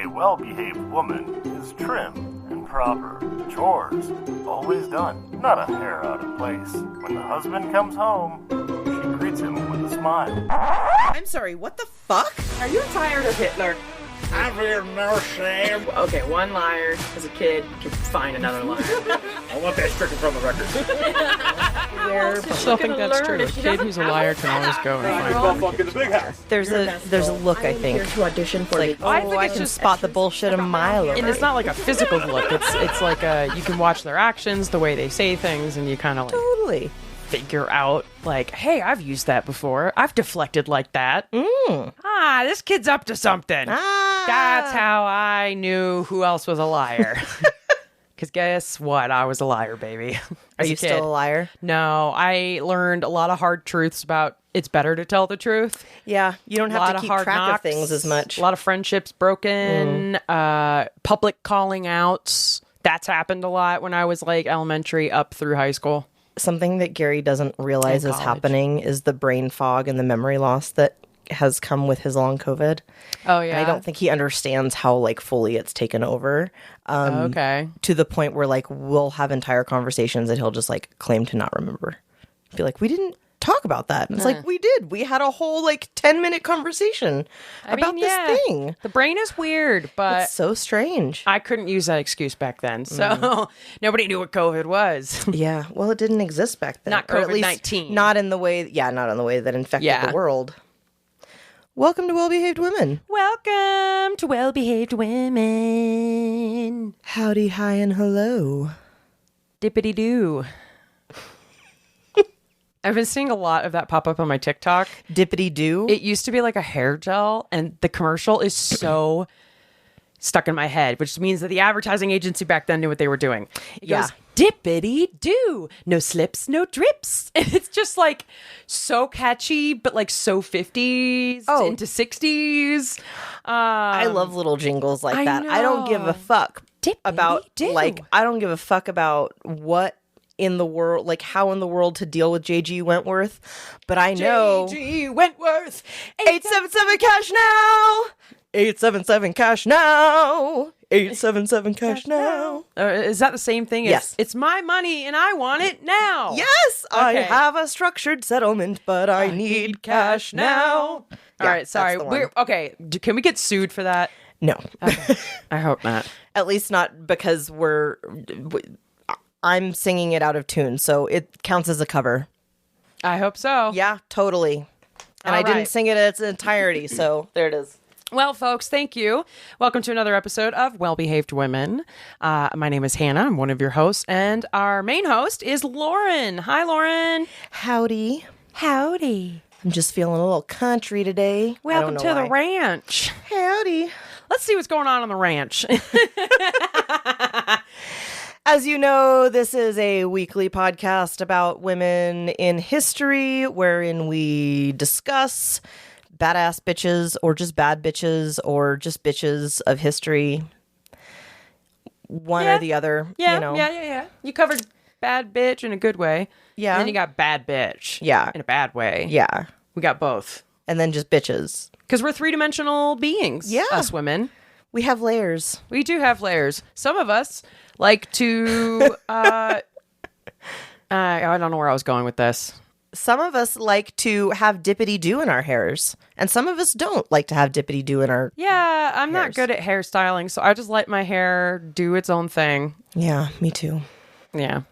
A well-behaved woman is trim and proper. Chores always done, not a hair out of place. When the husband comes home, she greets him with a smile. I'm sorry, what the fuck? Are you tired of Hitler? I feel no shame. Okay, one liar as a kid can find another liar. I want that stricken from the record. I still think that's true. A kid who's a liar can always go and find Fuck in the big house. There's a look, I think. Here to audition for Like, the I think I it's can just spot the bullshit a mile away. And it's not like a physical look. It's like you can watch their actions, the way they say things, and you kind of like Totally. figure out like, hey, I've used that before. I've deflected like that. This kid's up to something. That's how I knew who else was a liar. Because guess what? I was a liar, baby. Are you still a liar? No, I learned a lot of hard truths about it's better to tell the truth. Yeah, you don't have to keep track of things as much. A lot of friendships broken, public calling outs. That's happened a lot when I was like elementary up through high school. Something that Gary doesn't realize is happening is the brain fog and the memory loss that has come with his long COVID. Oh, yeah? And I don't think he understands how, like, fully it's taken over. Okay. To the point where, like, we'll have entire conversations that he'll just, like, claim to not remember. Be like, we didn't talk about that. And it's like, we did. We had a whole, like, 10-minute conversation about this thing. The brain is weird, but It's so strange. I couldn't use that excuse back then. So nobody knew what COVID was. Yeah. Well, it didn't exist back then. Not Or at least COVID-19. Not in the way that infected the world. Welcome to Well-Behaved Women. Welcome to Well-Behaved Women. Howdy, hi, and hello. Dippity-doo. I've been seeing a lot of that pop up on my TikTok. Dippity-doo? It used to be like a hair gel, and the commercial is so stuck in my head, which means that the advertising agency back then knew what they were doing. It goes, dippity-doo. No slips, no drips. And it's just like so catchy, but like so 50s into 60s. I love little jingles like I that. I don't give a fuck about, Dippity-doo. like, I don't give a fuck about what in the world, like how in the world to deal with J.G. Wentworth. But I know. J.G. Wentworth. 877 cash now. 877 cash now. 877 cash now. Is that the same thing? Yes. It's my money and I want it now. Yes, I Okay. have a structured settlement, but I need cash now. All right, sorry. that's the one. Okay, can we get sued for that? No. I hope not. At least not because I'm singing it out of tune, so it counts as a cover. I hope so. Yeah, totally. And All I didn't right. sing it in its entirety, so there it is. Well, folks, thank you. Welcome to another episode of Well-Behaved Women. My name is Hannah. I'm one of your hosts, and our main host is Lauren. Hi, Lauren. Howdy. Howdy. I'm just feeling a little country today. Welcome to the why. ranch. Howdy. Let's see what's going on the ranch. As you know, this is a weekly podcast about women in history, wherein we discuss badass bitches or just bad bitches or just bitches of history. One or the other, Yeah, you know. yeah. You covered bad bitch in a good way. Yeah. And then you got bad bitch. Yeah. In a bad way. Yeah. We got both. And then just bitches. Because we're three-dimensional beings. Yeah. Us women. We have layers. We do have layers. Some of us like to... I don't know where I was going with this. Some of us like to have dippity-doo in our hairs. And some of us don't like to have dippity-doo in our... Yeah, I'm not hairs. good at hairstyling, so I just let my hair do its own thing. Yeah, me too. Yeah. Do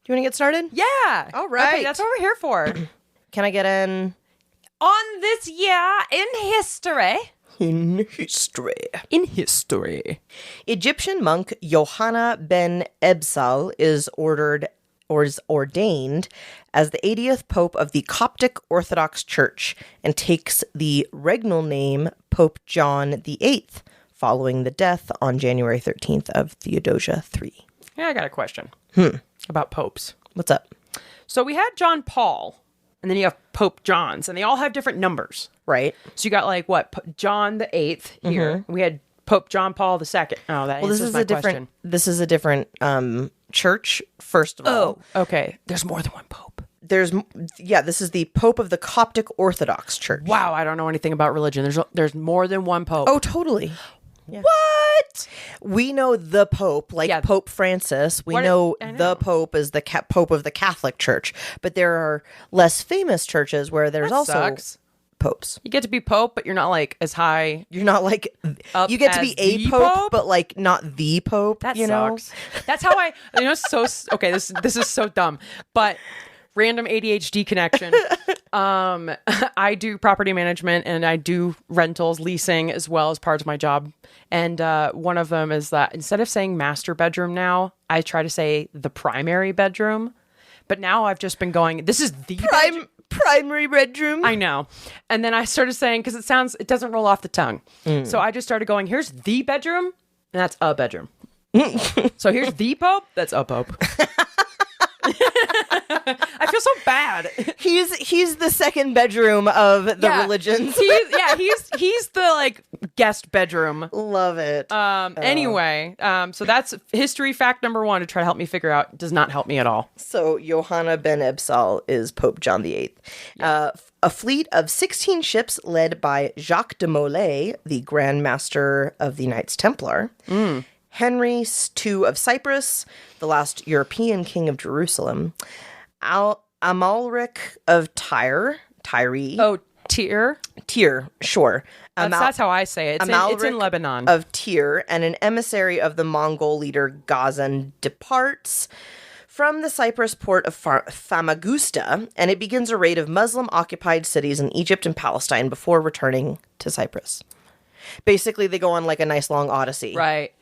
you want to get started? Yeah. All right. Okay, that's what we're here for. Can I get in? On this year in history. In history. In history. Egyptian monk Johanna ben Ebsal is ordained as the 80th Pope of the Coptic Orthodox Church and takes the regnal name Pope John VIII following the death on January 13th of Theodosia III. Yeah, I got a question about popes. What's up? So we had John Paul, and then you have Pope John's, and they all have different numbers. Right. So you got like John the 8th here. We had Pope John Paul II. Oh, that answers my question. This is a different church, first of all. Okay. There's more than one pope. This is the Pope of the Coptic Orthodox Church. Wow, I don't know anything about religion. There's more than one pope. Oh, totally. What? We know the Pope, like Yeah. Pope Francis. We What- know I know. the Pope is the Pope of the Catholic Church. But there are less famous churches where there's That also sucks. popes. You get to be Pope, but you're not like as high. You're not like Up you get to be as a the pope, Pope? but like not the Pope. That you know? sucks. That's how I. So okay. This is so dumb, but random ADHD connection. I do property management and I do rentals, leasing as well as part of my job. And one of them is that instead of saying master bedroom now, I try to say the primary bedroom. But now I've just been going, this is the bedroom. Primary bedroom. I know. And then I started saying, because it doesn't roll off the tongue. So I just started going, here's the bedroom, and that's a bedroom. So here's the Pope, that's a Pope. I feel so bad. He's the second bedroom of the religions. He's the like guest bedroom. Love it. Anyway, so that's history fact number 1 to try to help me figure out. Does not help me at all. So Johanna ben Ebsal is Pope John VIII. A fleet of 16 ships led by Jacques de Molay, the Grand Master of the Knights Templar. Henry II of Cyprus, the last European king of Jerusalem. Amalric of Tyre. Oh, Tyre? Tyre, sure. That's how I say it. It's in Amalric Lebanon. of Tyre, and an emissary of the Mongol leader Ghazan departs from the Cyprus port of Famagusta, and it begins a raid of Muslim-occupied cities in Egypt and Palestine before returning to Cyprus. Basically, they go on like a nice long odyssey. Right.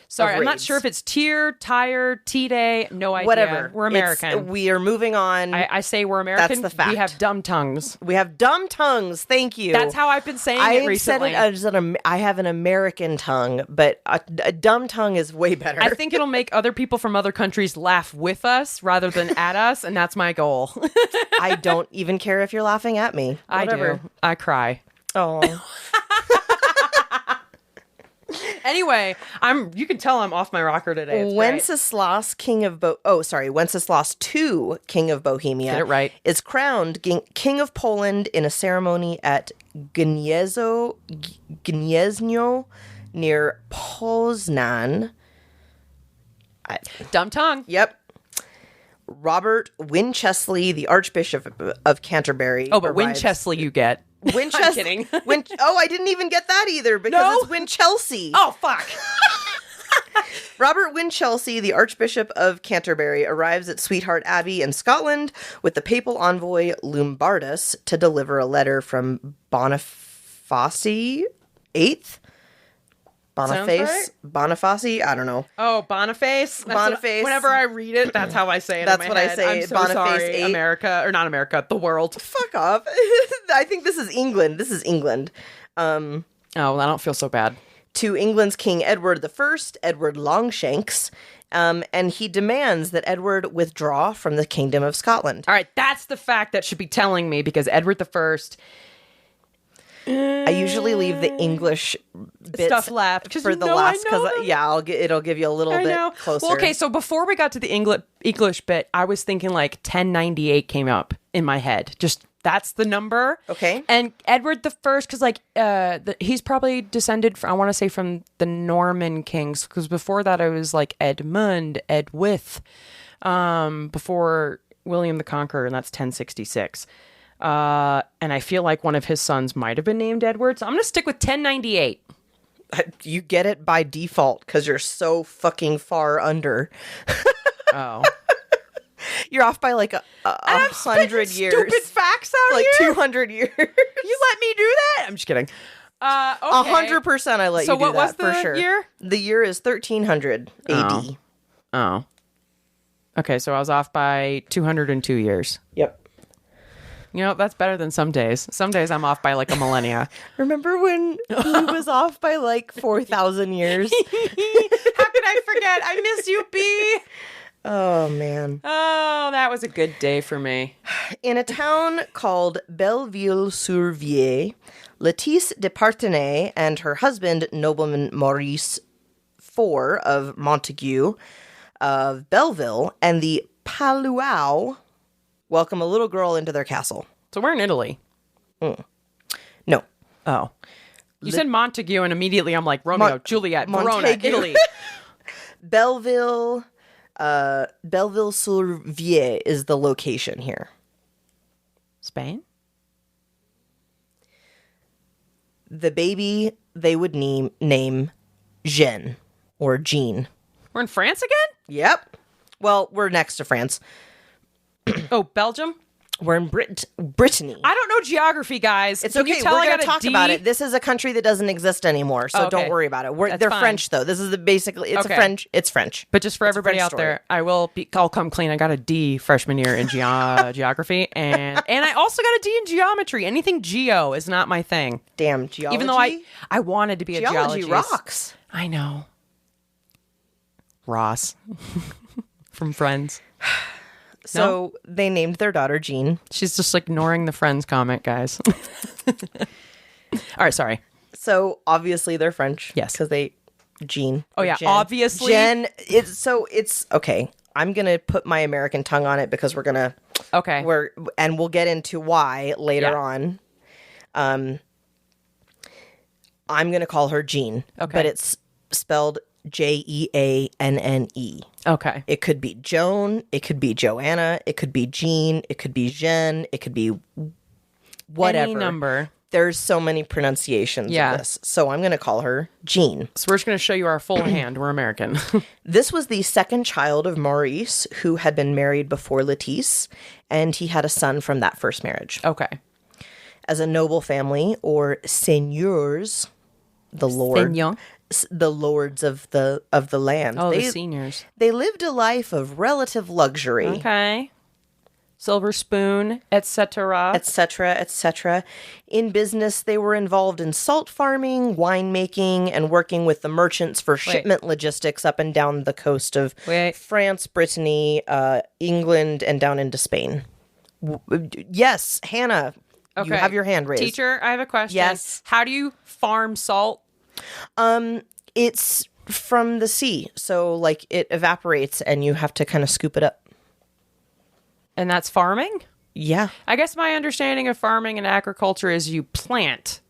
Sorry, I'm not raids. sure if it's Tyre, T-Day, no idea. Whatever. We're American. We are moving on. I say we're American. That's the fact. We have dumb tongues. We have dumb tongues. Thank you. That's how I've been saying I it have recently. said it as I have an American tongue, but a dumb tongue is way better. I think it'll make other people from other countries laugh with us rather than at us, and that's my goal. I don't even care if you're laughing at me. Whatever. I do. I cry. Oh. Anyway, you can tell I'm off my rocker today. It's great. Wenceslas, Wenceslas II, king of Bohemia, Get it right. is crowned king of Poland in a ceremony at Gniezno near Poznan. Dumb tongue. Yep. Robert Winchelsea, the Archbishop of Canterbury. Oh, but arrives- Winchelsea you get. Winchelsea. I'm kidding. I didn't even get that either because No? it's Winchelsea. Oh, fuck. Robert Winchelsea, the Archbishop of Canterbury, arrives at Sweetheart Abbey in Scotland with the papal envoy Lumbardus to deliver a letter from Boniface VIII. Boniface? I don't know. Oh, Boniface? Boniface. Whenever I read it, that's how I say it. That's in my what I head. say, I'm so Boniface sorry, VIII. America, or not America, the world. Fuck off. I think this is England. Oh, well, I don't feel so bad. To England's King Edward I, Edward Longshanks, and he demands that Edward withdraw from the Kingdom of Scotland. All right, that's the fact that should be telling me because Edward I I usually leave the English bits stuff left for the last because it'll give you a little bit closer. Well, okay, so before we got to the English bit, I was thinking like 1098 came up in my head. Just that's the number. Okay. And Edward the First, because like he's probably descended from, I want to say from the Norman kings, because before that I was like Edmund, Edwith, before William the Conqueror, and that's 1066. And I feel like one of his sons might have been named Edward, so I'm going to stick with 1098. You get it by default because you're so fucking far under. Oh. You're off by like a 100 years. Stupid facts out like here. 200 years. You let me do that? I'm just kidding. Okay. 100% I let So you do what was that for the sure. year? The year is 1300 AD. Oh. Okay, so I was off by 202 years. Yep. You know, that's better than some days. Some days I'm off by like a millennia. Remember when he was off by like 4,000 years? How could I forget? I miss you, B. Oh, man. Oh, that was a good day for me. In a town called Belleville-sur-Vie, Lettice de Parthenay and her husband, nobleman Maurice IV of Montague of Belleville, and the Paluau welcome a little girl into their castle. So we're in Italy. No. Oh. You said Montague, and immediately I'm like, Romeo, Juliet, Verona, Montague. Italy. Belleville, Belleville-sur-Vie is the location here. Spain? The baby they would name Jeanne or Jean. We're in France again? Yep. Well, we're next to France. Oh, Belgium? We're in Brittany. I don't know geography, guys. It's Can okay. you tell We're I going got to a talk D? about it. This is a country that doesn't exist anymore, so Okay. don't worry about it. That's They're fine. French, though. This is basically it's Okay. a French. It's French. But just for It's a everybody French out there, I'll come clean. I got a D freshman year in geography, and I also got a D in geometry. Anything geo is not my thing. Damn geology. Even though I wanted to be a geology geologist. rocks. I know. Ross from Friends. So they named their daughter Jean. She's just ignoring the Friends comment, guys. All right, sorry. So obviously they're French. Yes. because they Jean. Oh, or yeah, Jen. obviously. Jen. It's okay. I'm gonna put my American tongue on it because Okay. we'll get into why later Yeah. on. I'm gonna call her Jean. Okay. But it's spelled Jeanne. Okay. It could be Joan. It could be Joanna. It could be Jean. It could be Jen. It could be whatever. Any number. There's so many pronunciations Yeah. of this. So I'm going to call her Jean. So we're just going to show you our full hand. We're American. This was the second child of Maurice, who had been married before Lettice, and he had a son from that first marriage. Okay. As a noble family, or seigneurs, the lords of the land. Oh, the seniors. They lived a life of relative luxury. Okay. Silver spoon, etc. Etc., etc. In business, they were involved in salt farming, winemaking, and working with the merchants for shipment logistics up and down the coast of France, Brittany, England, and down into Spain. Yes, Hannah, you have your hand raised. Teacher, I have a question. Yes. How do you farm salt? It's from the sea, so like it evaporates and you have to kind of scoop it up. And that's farming? Yeah. I guess my understanding of farming and agriculture is you plant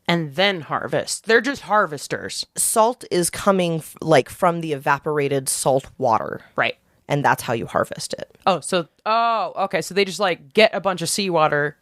and then harvest. They're just harvesters. Salt is coming from the evaporated salt water. Right. And that's how you harvest it. Okay. So they just like get a bunch of seawater,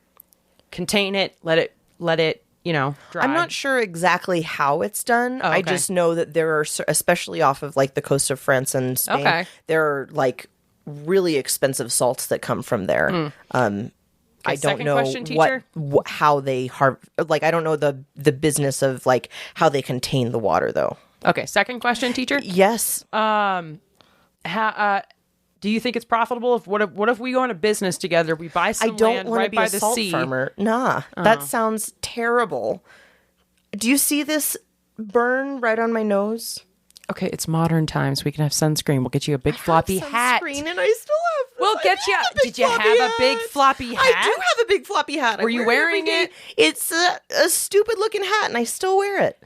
contain it, let it, dry. I'm not sure exactly how it's done. Oh, okay. I just know that there are, especially off of like the coast of France and Spain, there are like really expensive salts that come from there. I don't know question, teacher. how they I don't know the business of like how they contain the water though. Okay. Second question, teacher. Yes. Do you think it's profitable? What if we go into business together? We buy some I don't land want to right be by a the salt sea. farmer. Nah, that sounds terrible. Do you see this burn right on my nose? Okay, it's modern times. We can have sunscreen. We'll get you a big floppy hat. Sunscreen, and I still have. We'll get you. Did you have a big floppy hat? I do have a big floppy hat. Were you wearing it? It's a stupid looking hat, and I still wear it.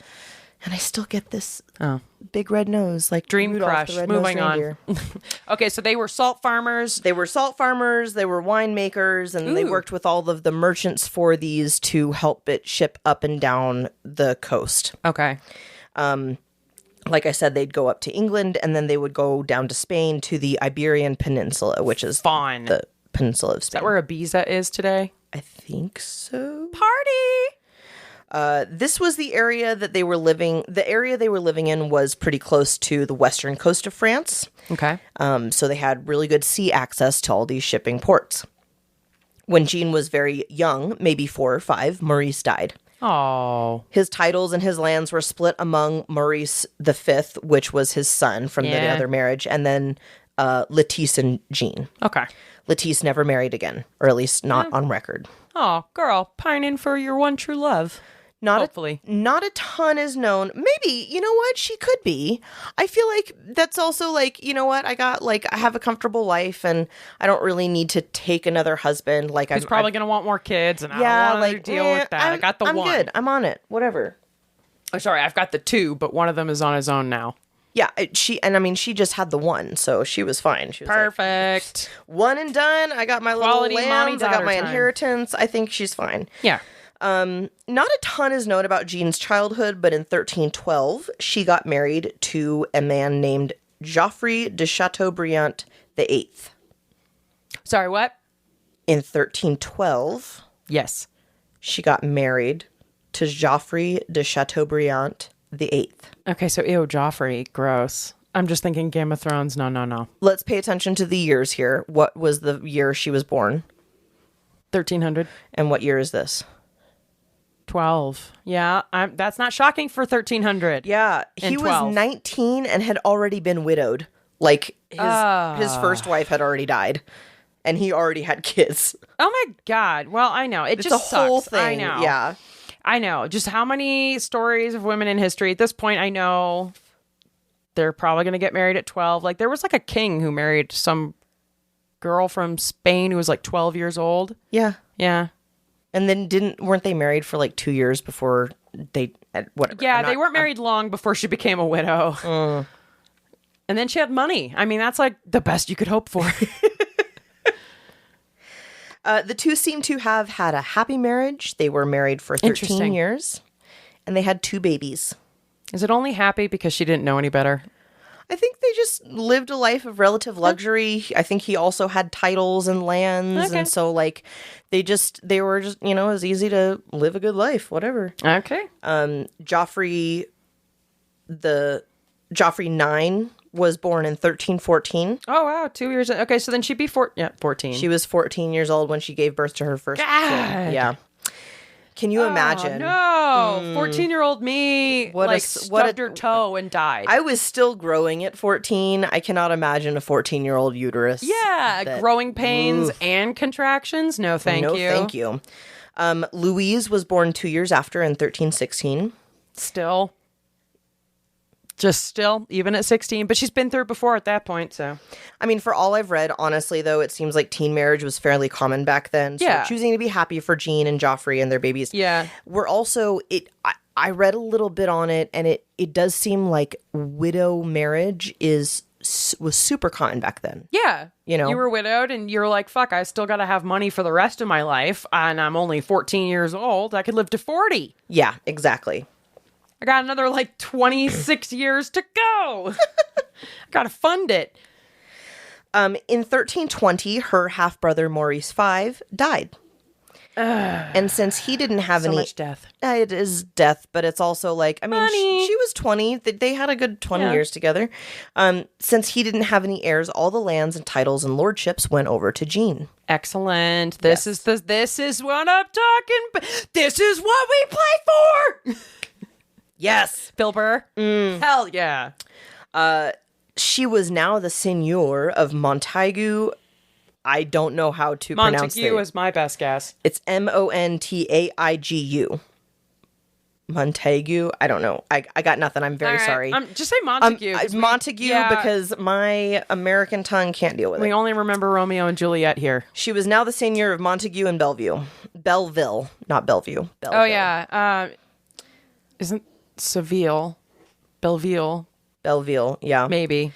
And I still get this big red nose, like Dream Rudolph crush. the red-nosed Moving on. reindeer. Okay, so they were salt farmers. They were salt farmers, they were winemakers, and they Ooh. worked with all of the merchants for these to help it ship up and down the coast. Okay. Like I said, they'd go up to England, and then they would go down to Spain to the Iberian Peninsula, which is Fun. the peninsula of Is Spain. that where Ibiza is today? I think so. Party! This was the area that they were living. The area they were living in was pretty close to the western coast of France. Okay. So they had really good sea access to all these shipping ports. When Jean was very young, maybe 4 or 5, Maurice died. Oh. His titles and his lands were split among Maurice V, which was his son from the other marriage, and then Lettice and Jean. Okay. Lettice never married again, or at least not on record. Oh, girl, pining for your one true love. Hopefully. Not a ton is known. Maybe, you know what? She could be. I feel like that's also like, you know what? I have a comfortable life and I don't really need to take another husband. Like He's probably going to want more kids, and I don't want to deal with that. I got the I'm one. good. I'm on it. Whatever. Oh, sorry, I've got the 2, but one of them is on his own now. Yeah, she just had the one, so she was fine. She was like, Perfect. one and done. I got my Quality little lambs. I got mommy-daughter my time. inheritance. I think she's fine. Yeah. Not a ton is known about Jeanne's childhood, but in 1312, she got married to a man named Geoffrey de Chateaubriand VIII. Sorry, what? In 1312, Yes. she got married to Geoffrey de Chateaubriand VIII. Okay, so ew, Joffrey, gross. I'm just thinking Game of Thrones. No. Let's pay attention to the years here. What was the year she was born? 1300. And what year is this? 12. Yeah, that's not shocking for 1300. Yeah, And he was 12. 19 and had already been widowed. Like, his first wife had already died, and he already had kids. Oh my God. Well, I know. It's just a whole sucks. I thing. know. Yeah. I know. Just how many stories of women in history at this point, I know they're probably going to get married at 12. Like, there was like a king who married some girl from Spain who was like 12 years old. Yeah. Yeah. And then weren't they married for like 2 years before they, whatever. Yeah, they weren't married long before she became a widow. And then she had money. I mean, that's like the best you could hope for. The two seem to have had a happy marriage. They were married for 13 Interesting. years, and they had 2 babies. Is it only happy because she didn't know any better? I think they just lived a life of relative luxury. I think he also had titles and lands, Okay. and so like they were just, you know, it was easy to live a good life, whatever. Okay. Joffrey 9 was born in 1314. Oh, wow. 2 years. Okay, so then she'd be 14. She was 14 years old when she gave birth to her first God. kid. Yeah. Can you imagine? No. 14-year-old me What a like s- what a- stubbed her toe and died. I was still growing at 14. I cannot imagine a 14-year-old uterus. yeah. that- Growing pains and contractions. No, thank no, you. thank you. Louise was born 2 years after in 1316. Still. Just still, even at 16. But she's been through it before at that point, so. I mean, for all I've read, honestly, though, it seems like teen marriage was fairly common back then. So Yeah. choosing to be happy for Jean and Joffrey and their babies. Yeah. We're also, I read a little bit on it, and it does seem like widow marriage was super common back then. Yeah. You know? You were widowed and you were like, fuck, I still got to have money for the rest of my life. And I'm only 14 years old. I could live to 40. Yeah, exactly. I got another like 26 years to go. I got to fund it. In 1320, her half-brother Maurice V died. And since he didn't have So any... much death. It is death, but it's also like, I mean, Money. she was 20. They had a good 20 Yeah. years together. Since he didn't have any heirs, all the lands and titles and lordships went over to Jean. Excellent. This is what I'm talking about. This is what we play for. Yes. Bill Burr. Hell yeah. She was now the seigneur of Montagu. I don't know how to pronounce it. Montague is my best guess. It's Montaigu. Montagu? I don't know. I got nothing. I'm very All right. sorry. Just say Montague. 'cause we- Montague, yeah, because my American tongue can't deal with we it. only remember Romeo and Juliet here. She was now the seigneur of Montague and Bellevue. Belleville, not Bellevue. Belleville. Oh yeah. Isn't Seville, Belleville, Belleville, yeah. maybe?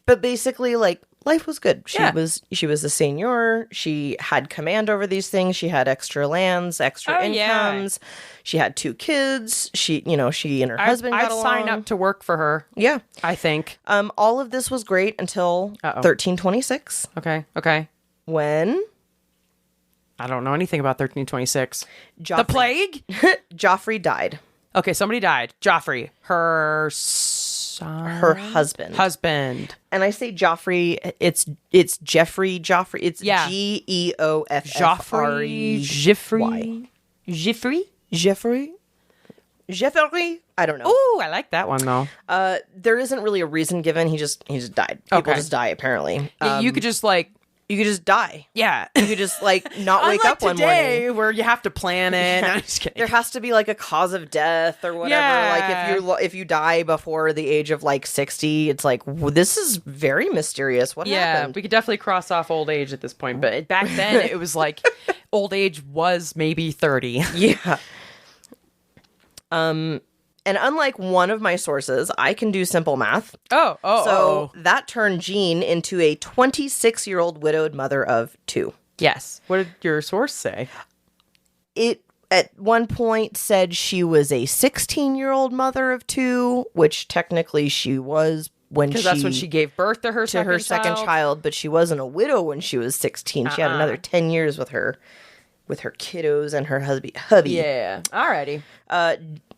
But basically, like, life was good. She Yeah. was the seigneur. She had command over these things. She had extra lands, extra Oh, yeah. incomes. She had 2 kids. She and her husband got I'd along. sign up to work for her. Yeah. I think. All of this was great until Uh-oh. 1326, Okay. when I don't know anything about 1326. Joffrey, The plague? Joffrey died. Okay, somebody died. Joffrey, her son, Her husband. And I say Joffrey, it's Jeffrey Joffrey. It's Yeah. Geoffrey. Jeffrey? I don't know. Ooh, I like that one though. There isn't really a reason given. He just died. People Okay. just die apparently. Yeah, you could just like, You could just die. yeah. You could just like not wake Unlike up one today, morning. where you have to plan it. I'm just kidding. There has to be like a cause of death or whatever. Yeah. Like if you die before the age of like 60, it's like this is very mysterious. What Yeah, happened? we could definitely cross off old age at this point. But back then, it was like old age was maybe 30. Yeah. And unlike one of my sources, I can do simple math. So that turned Jean into a 26-year-old widowed mother of 2. Yes. What did your source say? It at one point said she was a 16-year-old mother of two, which technically she was when Because that's when she gave birth to her second child, but she wasn't a widow when she was 16. She had another 10 years with her kiddos and her hubby. Yeah. Alrighty.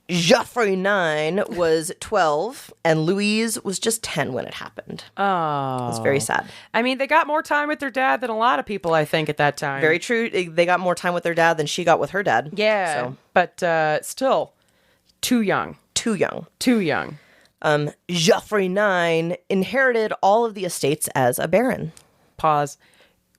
Geoffrey IX was 12, and Louise was just 10 when it happened. Oh. It was very sad. I mean, they got more time with their dad than a lot of people, I think, at that time. Very true. They got more time with their dad than she got with her dad. Yeah. So. But still, too young. Too young. Too young. Geoffrey IX inherited all of the estates as a baron. Pause.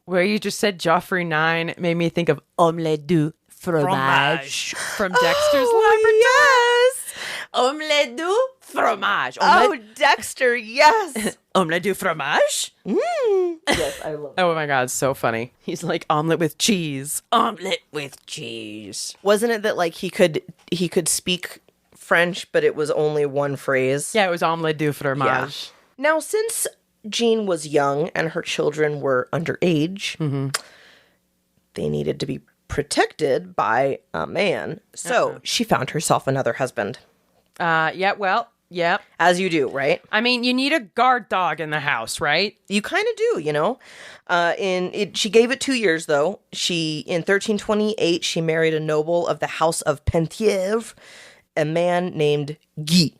Where you just said Joffrey 9 made me think of omelette du fromage from Dexter's Laboratory. Yes! Omelette du fromage. Oh, Dexter, yes! Omelette du fromage? Yes, I love it. Oh my God, it's so funny. He's like, omelet with cheese. Omelet with cheese. Wasn't it that like he could speak French, but it was only one phrase? Yeah, it was omelette du fromage. Now, since Jeanne was young and her children were underage, they needed to be protected by a man. So she found herself another husband. Yeah. As you do, right? I mean, you need a guard dog in the house, right? You kind of do, you know. She gave it 2 years, though. In 1328, she married a noble of the House of Penthièvre, a man named Guy.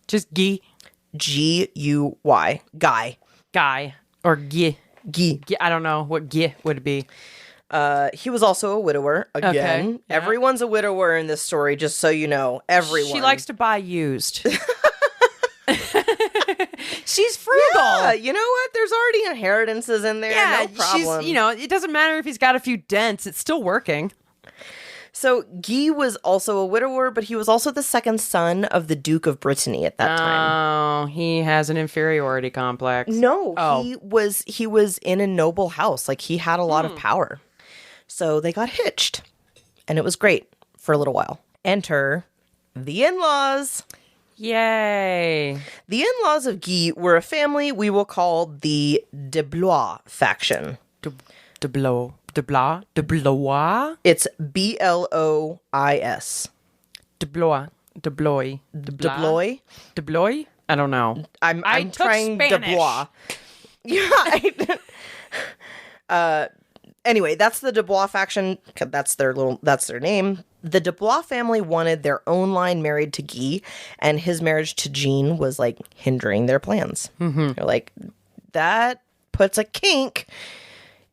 Just Guy. G-U-Y. Guy. Or Guy. Guy. I don't know what Guy would be. He was also a widower. Again, Okay, yeah. Everyone's a widower in this story, just so you know. Everyone. She likes to buy used. She's frugal. Yeah, you know what? There's already inheritances in there. Yeah, no problem. she's, it doesn't matter if he's got a few dents. It's still working. So Guy was also a widower, but he was also the second son of the Duke of Brittany at that time. Oh, he has an inferiority complex. No, Oh. he was in a noble house. Like he had a lot of power. So they got hitched. And it was great for a little while. Enter the in-laws. Yay. The in-laws of Guy were a family we will call the de Blois faction. De Blois. It's B-L-O-I-S. De Blois. De Blois. De Blois? De Blois? I don't know. I'm took trying de Spanish. Blois. Yeah. Anyway, that's the de Blois faction. That's their name. The de Blois family wanted their own line married to Guy, and his marriage to Jeanne was like hindering their plans. They're like, that puts a kink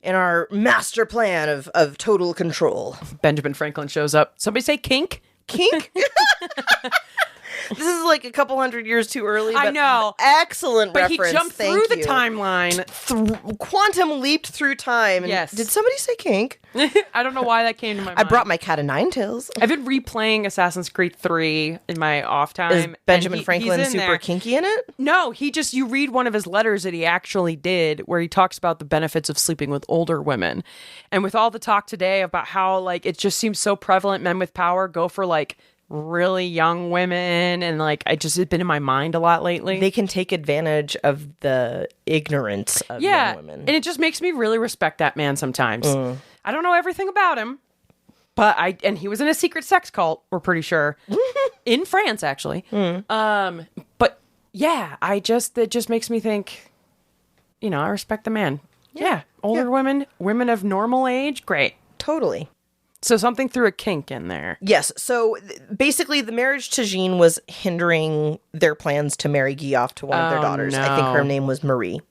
in our master plan of total control. Benjamin Franklin shows up. Somebody say kink? Kink? This is like a couple hundred years too early. I but know. Excellent But reference. he jumped Thank through you. the timeline. Quantum leaped through time. And Yes. Did somebody say kink? I don't know why that came to my mind. I brought my cat of nine tails. I've been replaying Assassin's Creed 3 in my off time. Is and Benjamin he's Franklin in super there. kinky in it? No, you read one of his letters that he actually did where he talks about the benefits of sleeping with older women. And with all the talk today about how like it just seems so prevalent, men with power go for like really young women, and like it's been in my mind a lot lately. They can take advantage of the ignorance of young women. And it just makes me really respect that man sometimes. I don't know everything about him, but he was in a secret sex cult, we're pretty sure. In France, actually. But yeah, it just makes me think, I respect the man. Yeah. Older women of normal age, great. Totally. So something threw a kink in there. Yes. So basically, the marriage to Jeanne was hindering their plans to marry Guy off to one of their daughters. no. I think her name was Marie.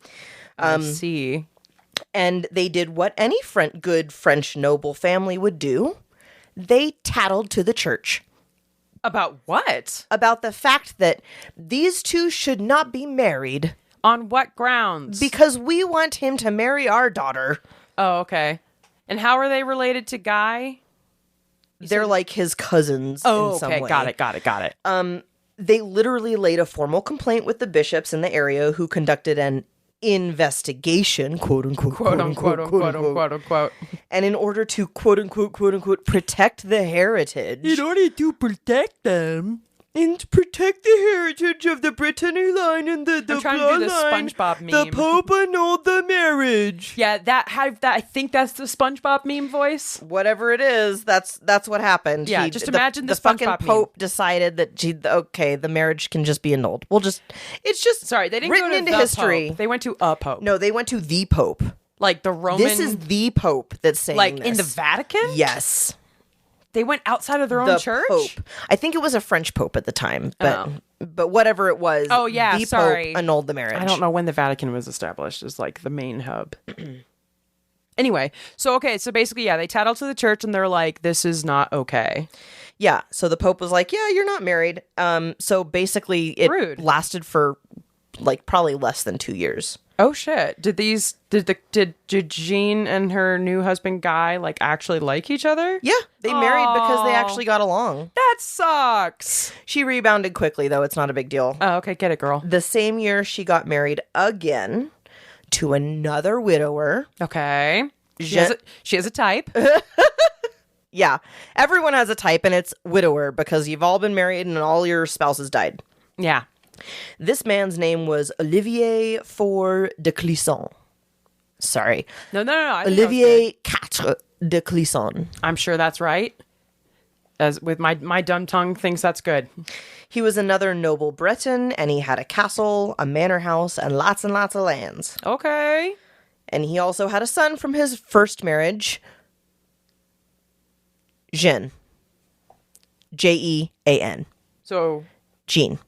I see. And they did what any good French noble family would do. They tattled to the church About what? about the fact that these two should not be married On what grounds? because we want him to marry our daughter. Oh, okay. And how are they related to Guy? They're like his cousins in some way. Got it. They literally laid a formal complaint with the bishops in the area who conducted an investigation, quote unquote, Quote unquote. and in order to quote unquote, protect the heritage, order to protect them. And protect the heritage of the Brittany line and the I'm trying to do the SpongeBob meme. The Pope annulled the marriage. Yeah, I think that's the SpongeBob meme voice. Whatever it is, that's what happened. Yeah, just imagine the fucking SpongeBob meme. Pope decided that the marriage can just be annulled. It's just Sorry, they didn't written go to into the history. Pope. They went to a Pope. No, they went to the Pope. Like the Roman. This is the Pope that's saying like this. in the Vatican? Yes. They went outside of their own The church? Pope. I think it was a French Pope at the time, but whatever it was. Oh, yeah, the sorry. Pope annulled the marriage. I don't know when the Vatican was established as like the main hub. Anyway, so basically, yeah, they tattled to the church and they're like, this is not okay. Yeah, so the Pope was like, yeah, you're not married. So basically it Rude. lasted for like probably less than 2 years. Oh shit! Did Jeanne and her new husband Guy like actually like each other? Yeah, they married because they actually got along. That sucks. She rebounded quickly, though. It's not a big deal. Oh, okay, get it, girl. The same year, she got married again to another widower. Okay, she has a type. Yeah, everyone has a type, and it's widower because you've all been married and all your spouses died. Yeah. This man's name was Olivier de Clisson. Sorry. No. Olivier de Clisson. I'm sure that's right. As with my dumb tongue thinks that's good. He was another noble Breton, and he had a castle, a manor house, and lots of lands. Okay. And he also had a son from his first marriage, Jeanne. Jean. So Jean.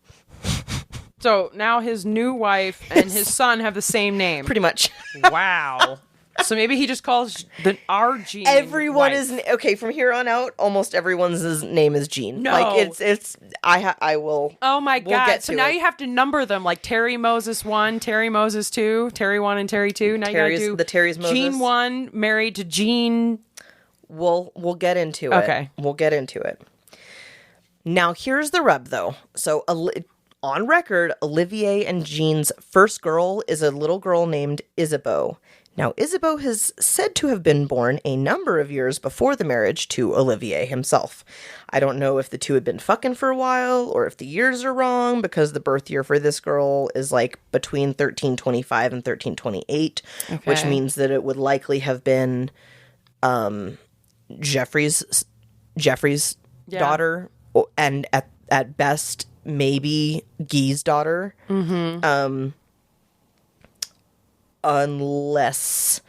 So now his new wife and his son have the same name. Pretty much. Wow. So maybe he just calls our Jean. Everyone wife. is okay from here on out. Almost everyone's name is Jean. No. Like it's. I will. Oh my we'll god! get So to now it. you have to number them like Terry Moses 1, Terry Moses 2, Terry 1 and Terry 2. Now Terry's- you gotta do the Terry's Moses. Jean 1 married to Jean. We'll get into it. Okay. We'll get into it. Now here's the rub, though. So on record, Olivier and Jean's first girl is a little girl named Isabeau. Now, Isabeau is said to have been born a number of years before the marriage to Olivier himself. I don't know if the two had been fucking for a while or if the years are wrong because the birth year for this girl is like between 1325 and 1328, which Okay. means that it would likely have been Jeffrey's Yeah. daughter, and at best maybe Guy's daughter. Unless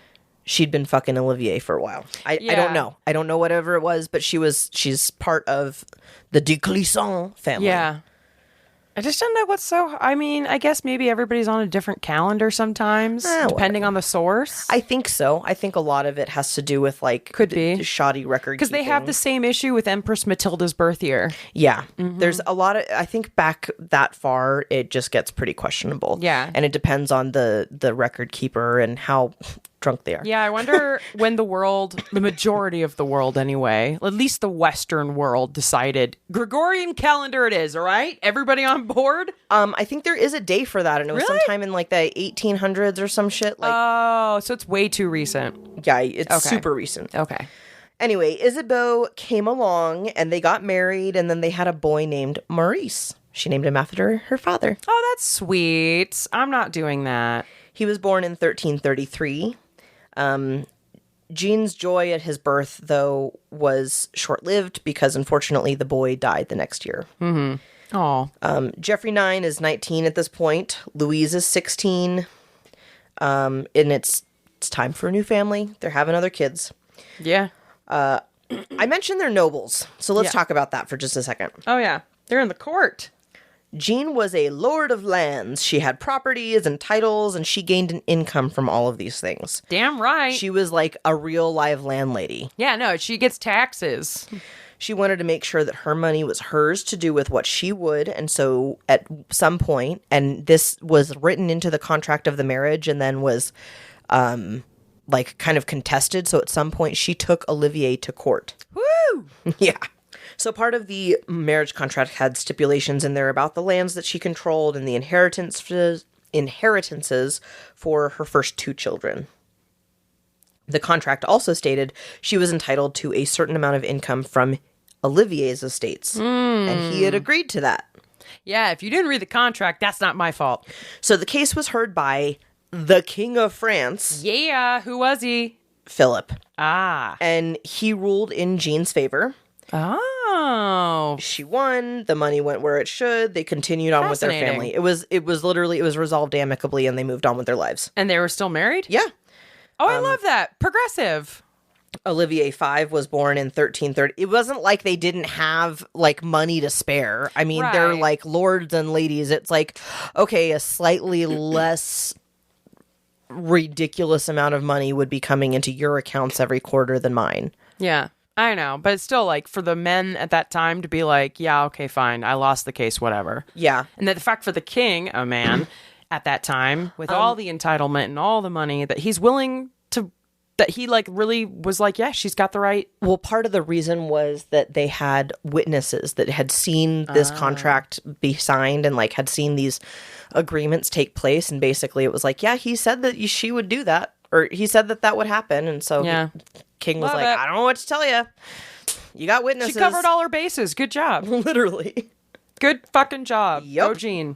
she'd been fucking Olivier for a while. I don't know. I don't know whatever it was, but she's part of the de Clisson family. Yeah. I just don't know what's so. I mean, I guess maybe everybody's on a different calendar sometimes, depending on the source. I think so. I think a lot of it has to do with like Could be. shoddy record Because they have the same issue with Empress Matilda's birth year. Yeah. There's a lot of, I think back that far, it just gets pretty questionable. Yeah. And it depends on the record keeper and how drunk they are. Yeah, I wonder when the majority of the world anyway, at least the Western world, decided Gregorian calendar it is, all right? Everybody on board? I think there is a day for that, and it was Really? sometime in like the 1800s or some shit. Like, Oh, so it's way too recent. yeah, it's okay. super recent. Okay. Anyway, Isabeau came along, and they got married, and then they had a boy named Maurice. She named him after her father. Oh, that's sweet. I'm not doing that. He was born in 1333. Jean's joy at his birth, though, was short-lived because, unfortunately, the boy died the next year. Oh. Jeffrey 9 is 19 at this point. Louise is 16. And it's time for a new family. They're having other kids. Yeah. I mentioned they're nobles, so let's Yeah. talk about that for just a second. Oh, yeah. They're in the court. Jean was a lord of lands. She had properties and titles, and she gained an income from all of these things. Damn right. She was like a real live landlady. Yeah, no, she gets taxes. She wanted to make sure that her money was hers to do with what she would. And so at some point, and this was written into the contract of the marriage and then was like kind of contested. So at some point she took Olivier to court. Woo! Yeah. So part of the marriage contract had stipulations in there about the lands that she controlled and the inheritances for her first two children. The contract also stated she was entitled to a certain amount of income from Olivier's estates. And he had agreed to that. Yeah, if you didn't read the contract, that's not my fault. So the case was heard by the King of France, Yeah, who was he? Philip. Ah. And he ruled in Jean's favor. Oh. She won. The money went where it should. They continued on with their Fascinating. family. It was resolved amicably, and they moved on with their lives. And they were still married? Yeah. Oh, I love that. Progressive. Olivier V was born in 1330. It wasn't like they didn't have like money to spare. I mean, they're Right. like lords and ladies. It's like, okay, a slightly less ridiculous amount of money would be coming into your accounts every quarter than mine. Yeah, I know. But it's still like for the men at that time to be like, yeah, okay, fine. I lost the case, whatever. Yeah. And that the fact for the king, a man, at that time, with all the entitlement and all the money, that he's willing to, that he like really was like, yeah, she's got the right. Well, part of the reason was that they had witnesses that had seen this contract be signed and like had seen these agreements take place. And basically it was like, yeah, he said that she would do that, or he said that that would happen. And so Yeah. King was Love like, it. I don't know what to tell you. You got witnesses. She covered all her bases. Good job. Literally. Good fucking job. Yup. Go, Jean.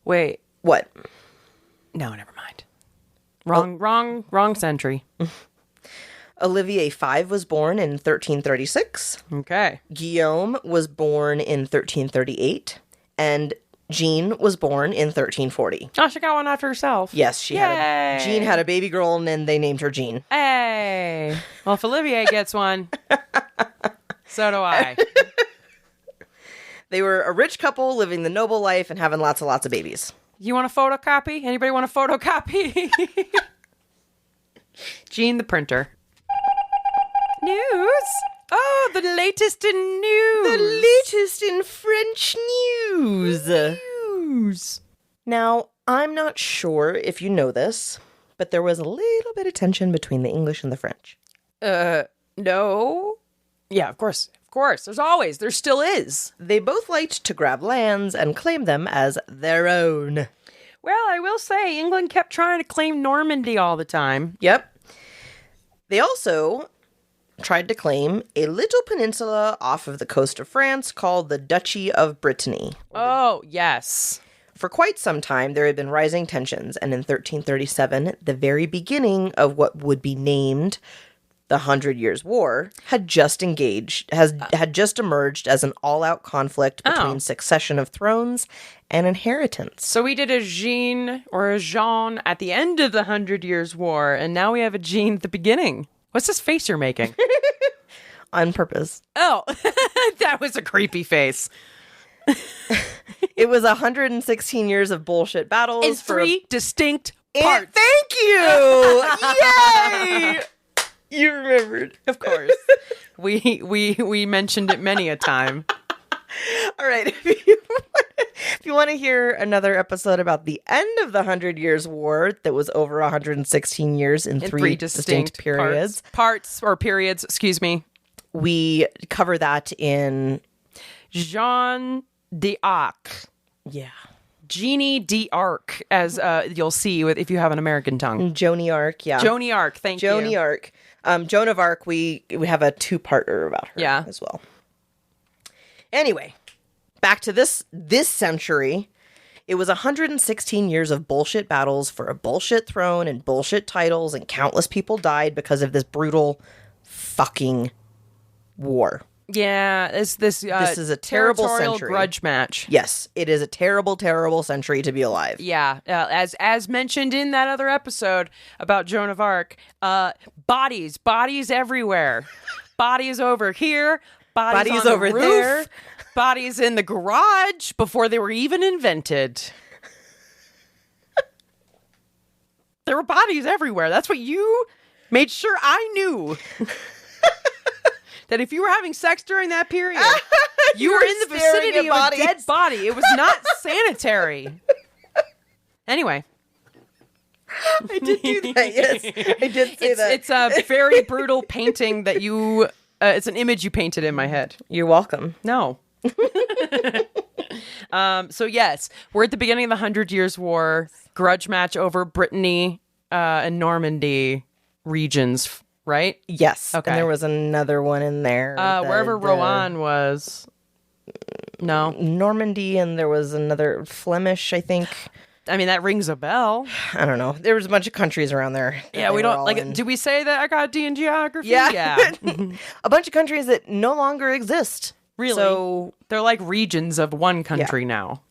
Wait. What? No, never mind. Wrong century. Olivier V was born in 1336. Okay. Guillaume was born in 1338. And Jeanne was born in 1340. Oh, she got one after herself. Yes, Jeanne had a baby girl, and then they named her Jean. Hey. Well, if Olivier gets one, so do I. They were a rich couple living the noble life and having lots of babies. You want a photocopy? Anybody want a photocopy? Jean the printer. News. Oh, the latest in news. The latest in French news. news. Now, I'm not sure if you know this, but there was a little bit of tension between the English and the French. No. Yeah, of course. Of course. There still is. They both liked to grab lands and claim them as their own. Well, I will say England kept trying to claim Normandy all the time. Yep. They also tried to claim a little peninsula off of the coast of France called the Duchy of Brittany. Oh, yes. For quite some time, there had been rising tensions, and in 1337, the very beginning of what would be named the 100 Years' War had just had just emerged as an all-out conflict between succession of thrones and inheritance. So we did a Jean or a Jean at the end of the 100 Years' War, and now we have a Jean at the beginning. What's this face you're making? On purpose. Oh, that was a creepy face. It was 116 years of bullshit battles. In three distinct parts. Thank you! Yay! You remembered. Of course. We mentioned it many a time. All right. If you want to hear another episode about the end of the 100 Years' War that was over 116 years in three distinct periods. Parts or periods, excuse me. We cover that in... Jeanne d'Arc. Yeah. Jeannie d'Arc, as you'll see if you have an American tongue. Joni Arc, yeah. Joni Arc, thank you. Joni Arc. Joan of Arc, we have a two-parter about her as well. Anyway, back to this century. It was 116 years of bullshit battles for a bullshit throne and bullshit titles, and countless people died because of this brutal fucking war. Yeah, this is a terrible territorial century. grudge match. Yes, it is a terrible, terrible century to be alive. Yeah, as mentioned in that other episode about Joan of Arc, bodies everywhere, bodies over here, bodies on over the roof, there, bodies in the garage before they were even invented. There were bodies everywhere. That's what you made sure I knew. That if you were having sex during that period, you were in the vicinity of a dead body. It was not sanitary. Anyway. I did do that, yes. I did say that. It's a very brutal painting that you... it's an image you painted in my head. You're welcome. No. So yes, we're at the beginning of the 100 Years' War. Grudge match over Brittany and Normandy regions right? Yes. Okay. And there was another one in there. Wherever Rouen was. No. Normandy, and there was another Flemish, I think. I mean, that rings a bell. I don't know. There was a bunch of countries around there. Yeah, we don't like. Do we say that I got D in geography? Yeah. A bunch of countries that no longer exist. Really? So they're like regions of one country now.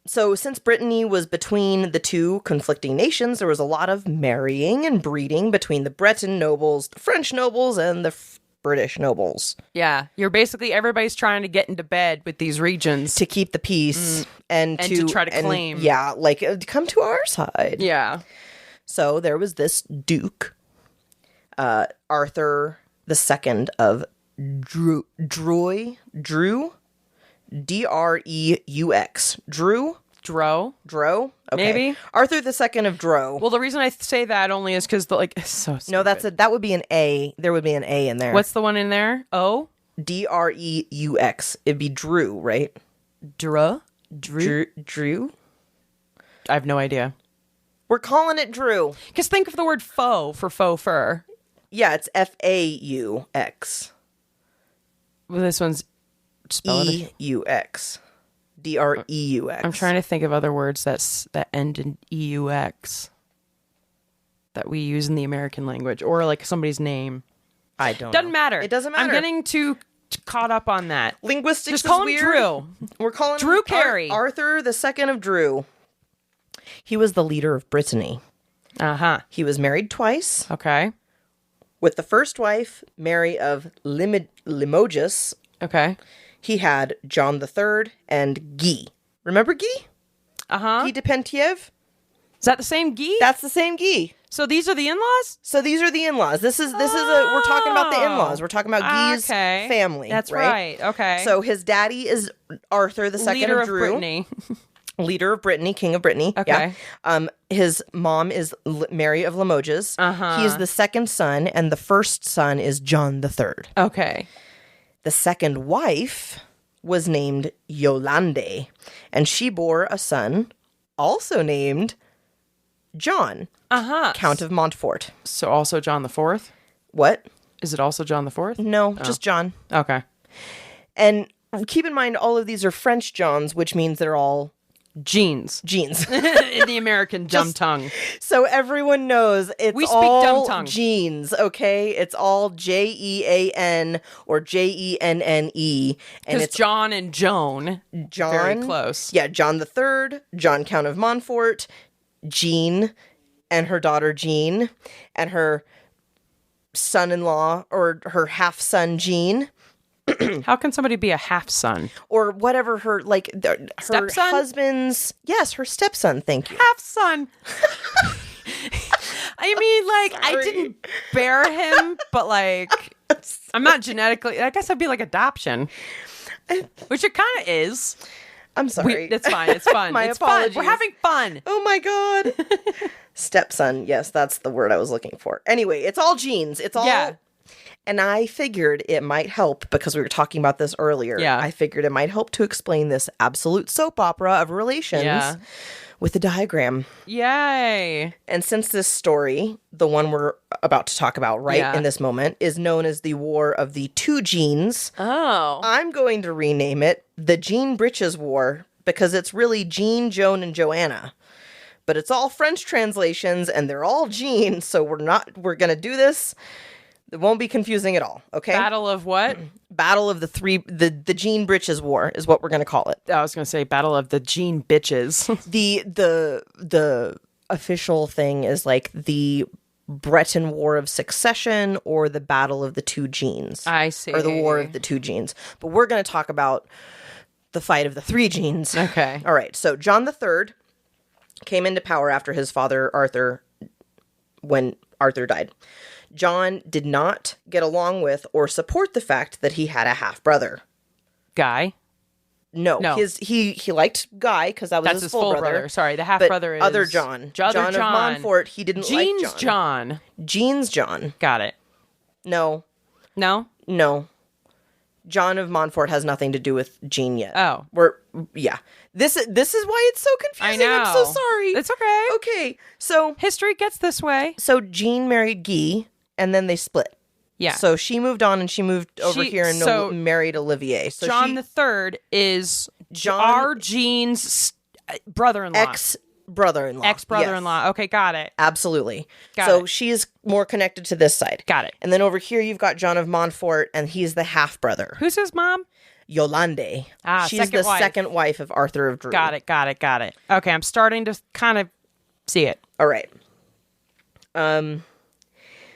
So since Brittany was between the two conflicting nations, there was a lot of marrying and breeding between the Breton nobles, the French nobles, and the British nobles. Yeah, you're basically everybody's trying to get into bed with these regions to keep the peace and to try to claim. Yeah, like come to our side. Yeah. So there was this Duke, Arthur II of Drew, Dreux, D-R-E-U-X. Dro. Okay. Maybe? Arthur II of Dreux. Well, the reason I say that only is because it's so stupid. No, that would be an A. There would be an A in there. What's the one in there? O? D-R-E-U-X. It'd be Drew, right? Drew? Drew? I have no idea. We're calling it Drew. Because think of the word faux for faux fur. Yeah, it's F-A-U-X. Well, this one's spelled E-U-X. D-R-E-U-X. I'm trying to think of other words that end in E-U-X that we use in the American language or like somebody's name. I don't Doesn't know. matter. It doesn't matter. I'm getting too caught up on that. Linguistics Just is call him weird. Drew. We're calling Drew him Carey. Arthur II of Drew. He was the leader of Brittany. Uh-huh. He was married twice. Okay. With the first wife, Mary of Limoges, Okay. he had John III and Guy. Remember Guy? Uh-huh. Guy de Pentiev? Is that the same Guy? That's the same Guy. So these are the in-laws? So these are the in-laws. We're talking about the in-laws. We're talking about Guy's family. That's right. Okay. So his daddy is Arthur II Leader of Drew. Brittany. Leader of Brittany, king of Brittany. Okay. Yeah. His mom is Mary of Limoges. Uh-huh. He is the second son, and the first son is John III. Okay. The second wife was named Yolande, and she bore a son also named John, Count of Montfort. So also John the Fourth? What? Is it also John the Fourth? No, just John. Okay. And keep in mind, all of these are French Johns, which means they're all Jeans. Jeans. In the American dumb tongue. So everyone knows We speak all dumb tongue. Jeans, okay? It's all Jean or Jennne. And Because John and Joan, John. very close. Yeah, John III, John Count of Montfort, Jean, and her daughter Jean, and her son-in-law or her half-son Jean. How can somebody be a half-son? Or whatever her, like, her Stepson? husband's... Yes, her stepson, thank you. Half-son. I mean, like, I Sorry. didn't bear him, but, like, I'm not genetically... I guess I'd be like adoption. Which it kind of is. I'm sorry. It's fine. It's fun. My It's apologies. fun. We're having fun. Oh my God. Stepson. Yes, that's the word I was looking for. Anyway, it's all genes. It's all... Yeah. And I figured it might help because we were talking about this earlier. Yeah. I figured it might help to explain this absolute soap opera of relations with a diagram. Yay. And since this story, the one we're about to talk about in this moment, is known as the War of the Two Jeans, Oh. I'm going to rename it the Jean Britches War because it's really Jean, Joan, and Joanna. But it's all French translations and they're all Jean, so we're going to do this. It won't be confusing at all, okay? Battle of what? Battle of the Jean Britches War is what we're going to call it. I was going to say Battle of the Jean Bitches. The official thing is like the Breton War of Succession or the Battle of the Two Jeans. I see. Or the War of the Two Jeans. But we're going to talk about the fight of the Three Jeans. Okay. All right. So John III came into power after his father Arthur, when Arthur died. John did not get along with or support the fact that he had a half-brother. Guy? No. No. He liked Guy because that was That's his full brother. Sorry, the But half-brother is... other John. John of Montfort, he didn't Jean's like John. John. Jean's John. Got it. No. No? John of Montfort has nothing to do with Jean yet. Oh. This is why it's so confusing. I know. I'm so sorry. It's okay. Okay. So History gets this way. Jean married Guy, and then they split. Yeah. So she moved on and she moved over here and married Olivier. So John the Third is John- our Jean's brother-in-law. ex-brother-in-law. Ex-brother-in-law. Yes. Okay, got it. Absolutely. Got so it. she is more connected to this side. Got it. And then over here you've got John of Montfort, and he's the half-brother. Who's his mom? Yolande. She's second the wife. second wife of Arthur of Dreux. Got it. Okay, I'm starting to kind of see it. All right.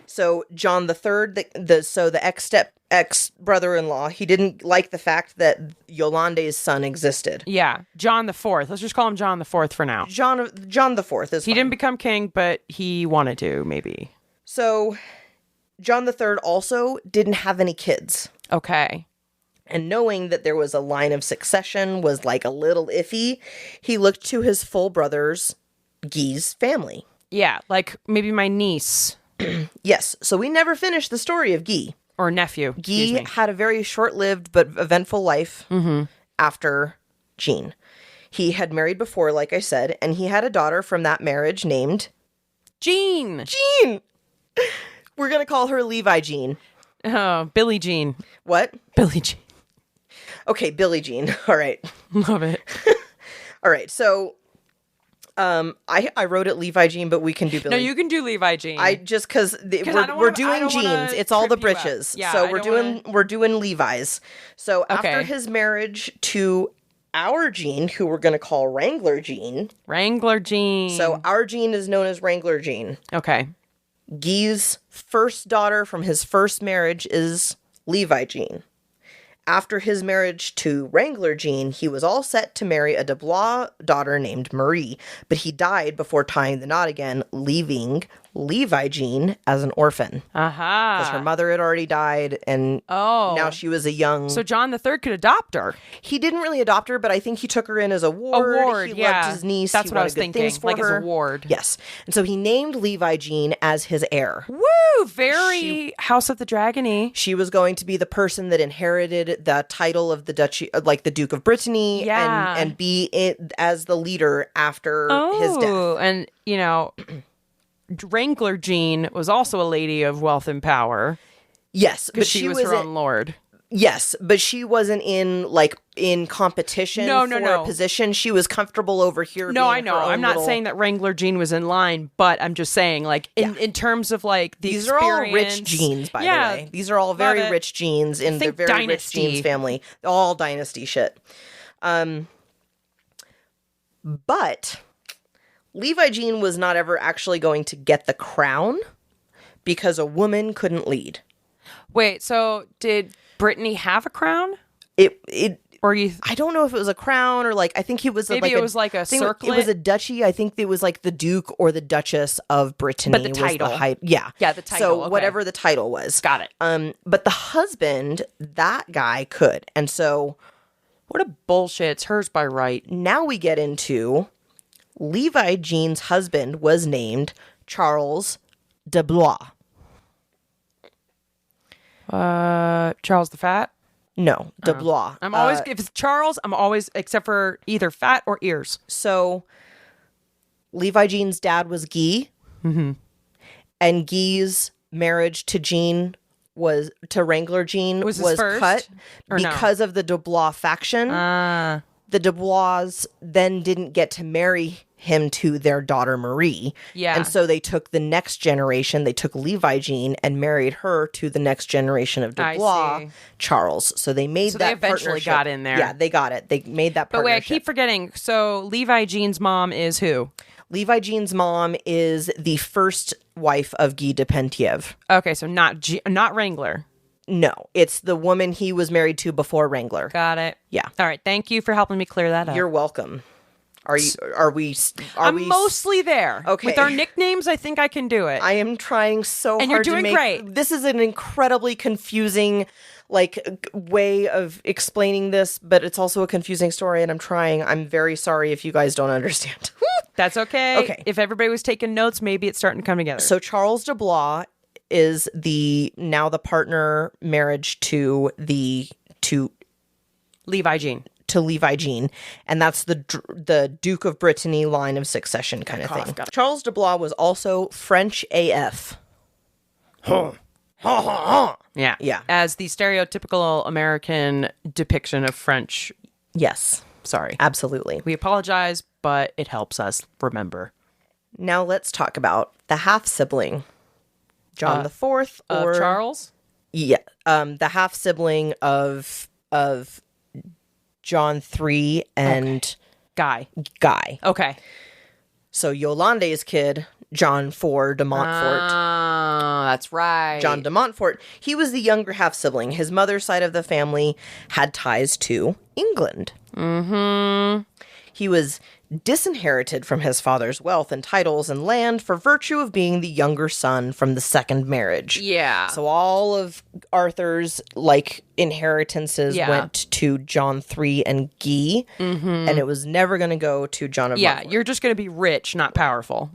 So John the Third, the ex-brother-in-law, he didn't like the fact that Yolande's son existed. Yeah, John the Fourth. Let's just call him John the Fourth for now. John the Fourth is He fine. didn't become king, but he wanted to, maybe. So John the Third also didn't have any kids. Okay. And knowing that there was a line of succession was like a little iffy, he looked to his full brother's, Guy's family. Yeah, like maybe my niece Yes, so we never finished the story of Guy. or nephew. excuse Guy me. had a very short-lived but eventful life after Jeanne. He had married before, like I said, and he had a daughter from that marriage named Jean. Jeanne. We're going to call her Levi Jean. Oh, Billie Jean. What? Billie Jean. Okay, Billie Jean. All right. Love it. All right, so I wrote it Levi Jean, but we can do Billie. No, you can do Levi Jean. I just because I we're don't we're wanna- I doing don't wanna jeans. It's all the trip you up. Britches. Yeah, so I we're don't we're doing Levi's. So after Okay. his marriage to our Jean, who we're going to call Wrangler Jean. Wrangler Jean. So our Jean is known as Wrangler Jean. Okay. Guy's first daughter from his first marriage is Levi Jean. After his marriage to Wrangler Jean, he was all set to marry a de Blois daughter named Marie, but he died before tying the knot again, leaving Levi Jean as an orphan. Aha. Because her mother had already died, and Oh. now she was a young... So John the Third could adopt her. he didn't really adopt her, but I think he took her in as a ward. A ward, He yeah. loved his niece. That's He what I wanted was good thinking, things for like as a her. ward. Yes. And so he named Levi Jean as his heir. Woo! Very House of the Dragon-y. She was going to be the person that inherited the title of the duchy, like the Duke of Brittany, Yeah. and be it as the leader after his death. Oh, and you know, Wrangler Jean was also a lady of wealth and power Yes, but because she was her in- own lord. Yes, but she wasn't in competition No, for no. a position. She was comfortable over here. No, being I know. her own I'm not little- saying that Wrangler Jean was in line, but I'm just saying, like, in terms of like the These are all rich experience- genes, by Yeah, the way. These are all very love it. rich genes in the Think very dynasty. rich genes family. All dynasty shit. But Levi Jean was not ever actually going to get the crown because a woman couldn't lead. Wait, so did Brittany have a crown? Or you? I don't know if it was a crown or like I think it was Maybe like it was like a I think circlet? It was a duchy. I think it was like the Duke or the Duchess of Brittany. But the was title. Yeah, Yeah, the title, So okay. whatever the title was, Got it. But the husband, that guy could, and so What a bullshit! It's hers by right. now we get into Levi Jean's husband was named Charles de Blois. Charles the Fat. No, de Blois. I'm always if it's Charles, I'm always except for either fat or ears. So Levi Jean's dad was Guy, and Guy's marriage to Jean to Wrangler Jean Was his first? cut Or no? because of the de Blois faction. The de Blois then didn't get to marry him to their daughter Marie. Yeah. And so they took the next generation, they took Levi Jean and married her to the next generation of de I Blois, see. Charles. So they made So they that eventually partnership. got in there. Yeah, they got it. They made that But wait, I partnership. keep forgetting. So Levi Jean's mom is who? Levi Jean's mom is the first wife of Guy de Pentiev. Okay, so not Wrangler. No, it's the woman he was married to before Wrangler. Got it. Yeah. All right. Thank you for helping me clear that up. You're welcome. I'm mostly there. Okay. With our nicknames, I think I can do it. I am trying so And hard you're to doing make great. This is an incredibly confusing way of explaining this, but it's also a confusing story and I'm trying. I'm very sorry if you guys don't understand. That's okay. Okay. If everybody was taking notes, maybe it's starting to come together. So Charles de Blois is now the partner marriage to Levi Jean. Levi Jean, and that's the Duke of Brittany line of succession kind of thing. Got it. Charles de Blois was also French AF. Yeah. Yeah. As the stereotypical American depiction of French. Yes, Sorry. absolutely. We apologize, but it helps us remember. Now let's talk about the half-sibling. John the Fourth, or Of Charles? Yeah, the half-sibling of John III and Guy. Guy. Okay. So Yolande's kid, John IV de Montfort. That's right. John de Montfort, he was the younger half-sibling. His mother's side of the family had ties to England. Mm-hmm. He was disinherited from his father's wealth and titles and land for virtue of being the younger son from the second marriage. Yeah. So all of Arthur's, like, inheritances went to John III and Guy, and it was never going to go to John of Montfort. You're just going to be rich, not powerful.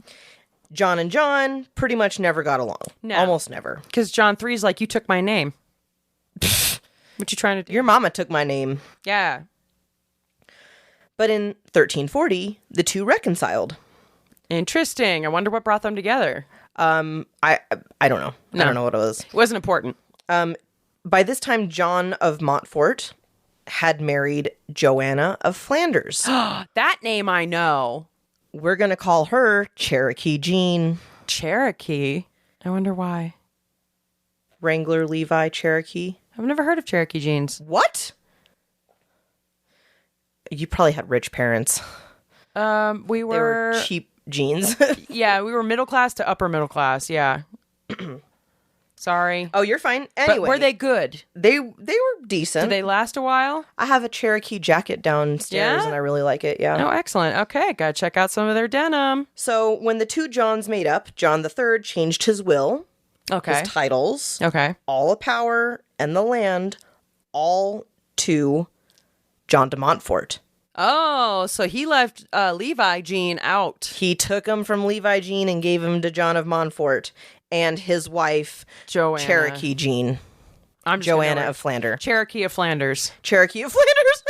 John and John pretty much never got along. No. Almost never. Because John 3's like, you took my name. What you trying to do? Your mama took my name. Yeah. But in 1340, the two reconciled. Interesting. I wonder what brought them together. I don't know. No. I don't know what it was. It wasn't important. By this time, John of Montfort had married Joanna of Flanders. That name I know. We're going to call her Cherokee Jean. Cherokee. I wonder why. Wrangler Levi Cherokee. I've never heard of Cherokee jeans. What? You probably had rich parents. We They were were cheap jeans. yeah, we were middle class to upper middle class. Yeah. Sorry. Oh, you're fine. Anyway, But were they good? They were decent. Did they last a while? I have a Cherokee jacket downstairs, Yeah? and I really like it. Yeah. Oh, excellent. Okay, gotta check out some of their denim. So when the two Johns made up, John III changed his will, Okay. his titles, Okay. all the power and the land, all to John de Montfort. Oh, so he left Levi Jean out. He took him from Levi Jean and gave him to John of Montfort and his wife, Joanna. Cherokee Jean. I'm just gonna Joanna write- of Flanders. Cherokee of Flanders. Cherokee of Flanders.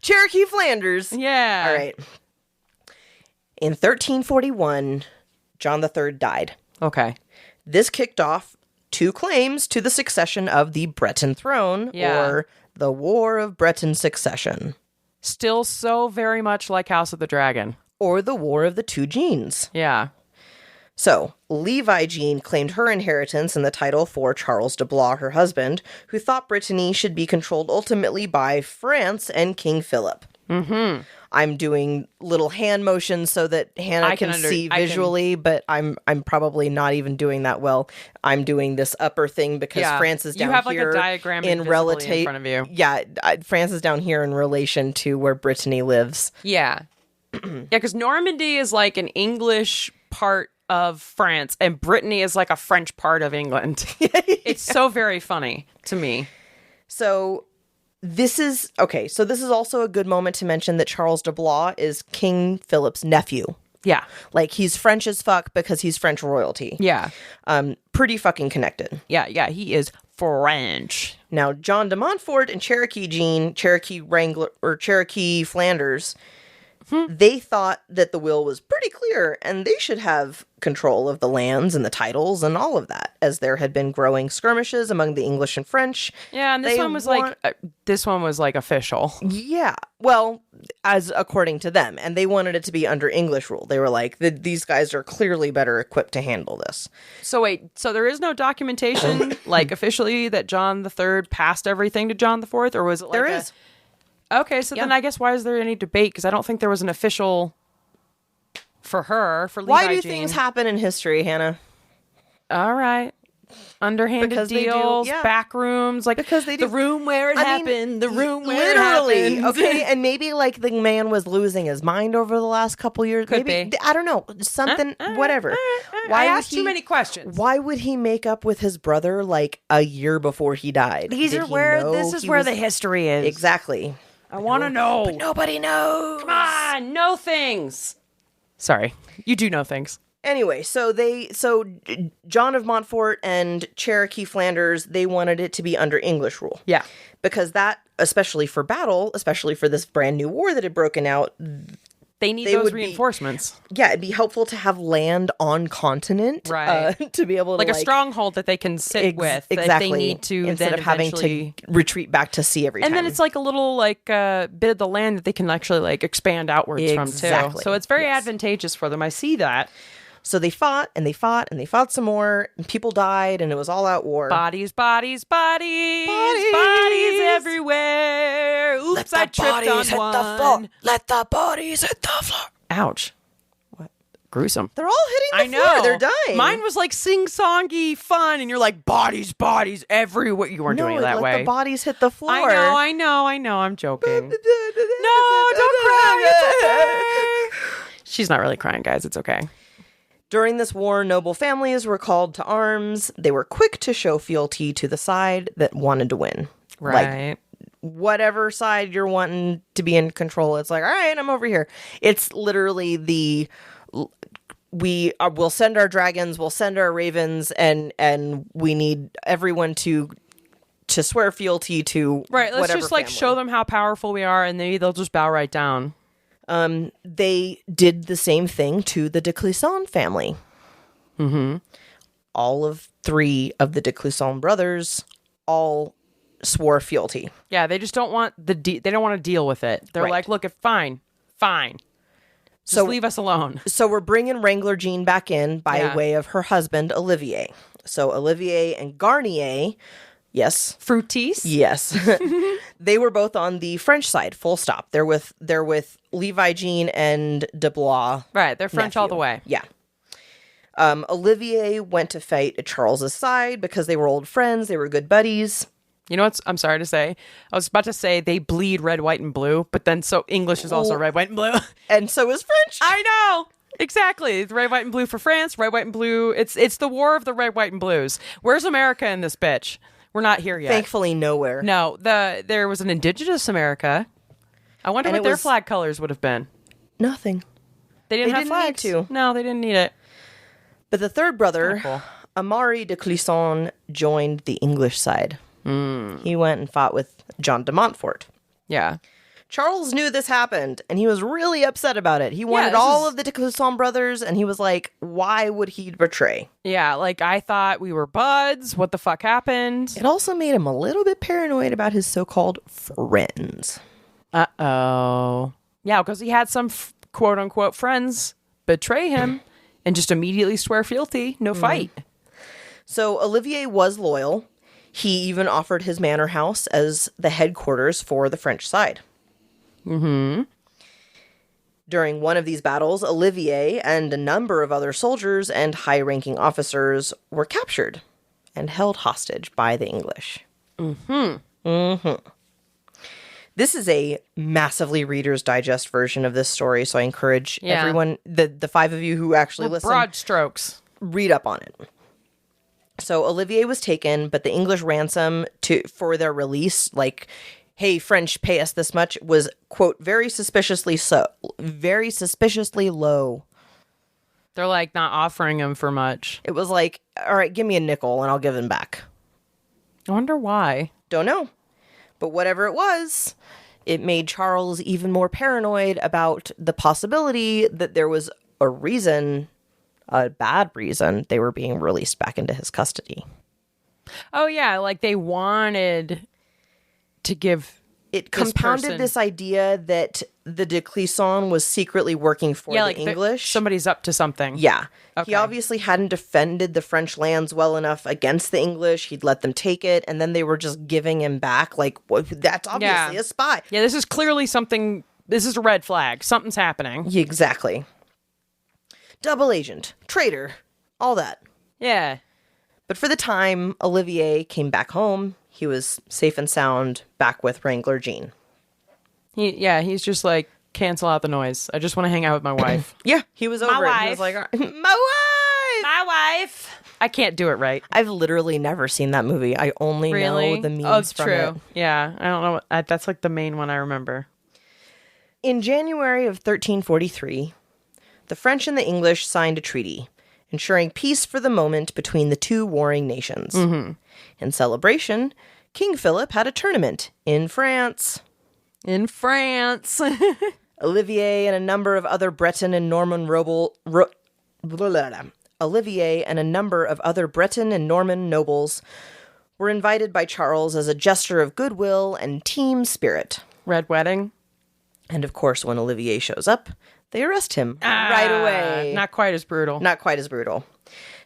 Cherokee Flanders. Yeah. All right. In 1341, John III died. Okay. This kicked off two claims to the succession of the Breton throne, Yeah. or the War of Breton Succession, Still so very much like House of the Dragon. or the War of the Two Jeans. Yeah. So, Levi Jean claimed her inheritance and the title for Charles de Blois, her husband, who thought Brittany should be controlled ultimately by France and King Philip. Mm-hmm. I'm doing little hand motions so that Hannah can see visually, but I'm probably not even doing that well. I'm doing this upper thing because France is down you have here like a diagram in in front of you. Yeah, France is down here in relation to where Brittany lives. Yeah. Yeah, because Normandy is like an English part of France, and Brittany is like a French part of England. It's so very funny to me. So this is also a good moment to mention that Charles de Blois is King Philip's nephew. Yeah. Like, he's French as fuck because he's French royalty. Yeah. Pretty fucking connected. Yeah. Yeah. He is French. Now, John de Montfort and Cherokee Jean, Cherokee Wrangler, or Cherokee Flanders, they thought that the will was pretty clear and they should have control of the lands and the titles and all of that, as there had been growing skirmishes among the English and French. Yeah, and this one was like official. Yeah, well, as according to them, and they wanted it to be under English rule. They were like, these guys are clearly better equipped to handle this. So wait, so there is no documentation, like officially, that John III passed everything to John IV, or was it like There is. Okay, so then I guess why is there any debate? Because I don't think there was an official for her, for Levi Why do Jean. things happen in history, Hannah? All right. Underhanded Because they do, deals, yeah. back rooms, like Because they do. the room where it happened, the room where literally, it happened. okay, and maybe like the man was losing his mind over the last couple years. Could maybe be. I don't know, something, whatever. I asked too many questions. Why would he make up with his brother like a year before he died? This Did is he where know the he was- history is. Exactly. I want to know. But nobody knows. Come on, know things. Sorry, you do know things. Anyway, so John of Montfort and Cherokee Flanders, they wanted it to be under English rule. Yeah. Because that, especially for battle, especially for this brand new war that had broken out, They need They those would be- reinforcements. Yeah, it'd be helpful to have land on continent, Right. to be able to Like a stronghold that they can sit with exactly, if they need to. instead then of having eventually... to retreat back to sea every And time. then it's like a little bit of the land that they can actually expand outwards from too. Exactly. So it's very Yes. advantageous for them. I see that. So they fought and they fought and they fought some more, and people died, and it was all out war. Bodies, bodies, bodies, Bodies. bodies everywhere. Oops, I tripped on one. Let the bodies hit the floor. Ouch. What? Gruesome. They're all hitting the floor. They're dying. Mine was like sing-songy fun, and you're like, bodies, bodies everywhere. You weren't doing it that let way. the bodies hit the floor. I know. I'm joking. No, don't cry. It's okay. She's not really crying, guys. It's okay. During this war, noble families were called to arms. They were quick to show fealty to the side that wanted to win. Right. Like, whatever side you're wanting to be in control, it's like, all right, I'm over here. It's literally we'll send our dragons, we'll send our ravens, and we need everyone to swear fealty to Right. Let's whatever just family. show them how powerful we are, and maybe they'll just bow right down. They did the same thing to the de Clisson family. Mm-hmm. All of 3 of the de Clisson brothers all swore fealty. Yeah, they just don't want they don't want to deal with it. They're Right. like, look, fine. Just So- leave us alone. So we're bringing Wrangler Jean back in by Yeah. way of her husband, Olivier. So Olivier and Garnier, yes, Fruities. they were both on the French side, full stop. They're with Levi Jean and de Blois. Right, they're French all the nephew. way. Yeah. Olivier went to fight at Charles's side because they were old friends. They were good buddies. You know what? I'm sorry to say. I was about to say they bleed red, white, and blue, but then so English is also Oh. red, white, and blue. And so is French. I know. Exactly. It's red, white, and blue for France. Red, white, and blue. It's the war of the red, white, and blues. Where's America in this bitch? We're not here yet. Thankfully, nowhere. No. There was an indigenous America. I wonder And what it their was- flag colors would have been. Nothing. They didn't They have didn't need flags. to. No, they didn't need it. But the third brother, Cool. Amaury de Clisson, joined the English side. He went and fought with John de Montfort. Yeah. Charles knew this happened, and he was really upset about it. He wanted this all is- of the de Clisson brothers, and he was like, why would he betray? Yeah, I thought we were buds. What the fuck happened? It also made him a little bit paranoid about his so-called friends. Uh-oh. Yeah, because he had some quote-unquote friends betray him and just immediately swear fealty. No fight. So Olivier was loyal. He even offered his manor house as the headquarters for the French side. During one of these battles, Olivier and a number of other soldiers and high-ranking officers were captured and held hostage by the English. This is a massively Reader's Digest version of this story, so I encourage Yeah. everyone, the 5 of you who actually listen, Broad strokes. read up on it. So Olivier was taken, but the English ransom for their release, like, hey, French, pay us this much, was, quote, very suspiciously low. They're not offering him for much. It was like, all right, give me a nickel and I'll give them back. I wonder why. Don't know. But whatever it was, it made Charles even more paranoid about the possibility that there was a reason, a bad reason, they were being released back into his custody. Oh, yeah, they wanted to give... It this compounded person- this idea that the de Clisson was secretly working for the English. Somebody's up to something. Yeah. Okay. He obviously hadn't defended the French lands well enough against the English. He'd let them take it, and then they were just giving him back. That's obviously a spy. Yeah, this is clearly something... This is a red flag. Something's happening. Yeah, exactly. Double agent, traitor, all that. Yeah. But for the time, Olivier came back home. He was safe and sound back with Wrangler Jean. He's just cancel out the noise. I just want to hang out with my wife. Yeah, he was over it. He was like, my wife! My wife! I can't do it right. I've literally never seen that movie. I only Really? know the memes Oh, it's from true. it. Yeah, I don't know. That's the main one I remember. In January of 1343, the French and the English signed a treaty, ensuring peace for the moment between the two warring nations. In celebration, King Philip had a tournament in France. In France. Olivier and a number of other Breton and Norman nobles were invited by Charles as a gesture of goodwill and team spirit. Red wedding. And of course, when Olivier shows up, they arrest him right away. Not quite as brutal. Not quite as brutal.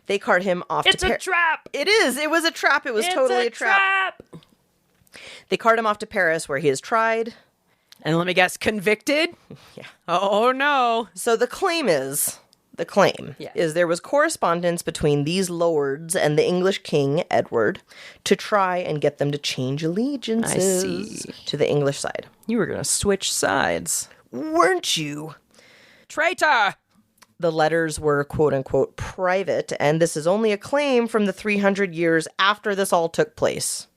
They cart him off It's to a trap. It is. It was a trap. It was totally a trap. They cart him off to Paris, where he is tried. And let me guess, convicted? Yeah. Oh, no. So the claim is there was correspondence between these lords and the English king, Edward, to try and get them to change allegiances to the English side. You were going to switch sides. Weren't you? Traitor! The letters were quote-unquote private, and this is only a claim from the 300 years after this all took place.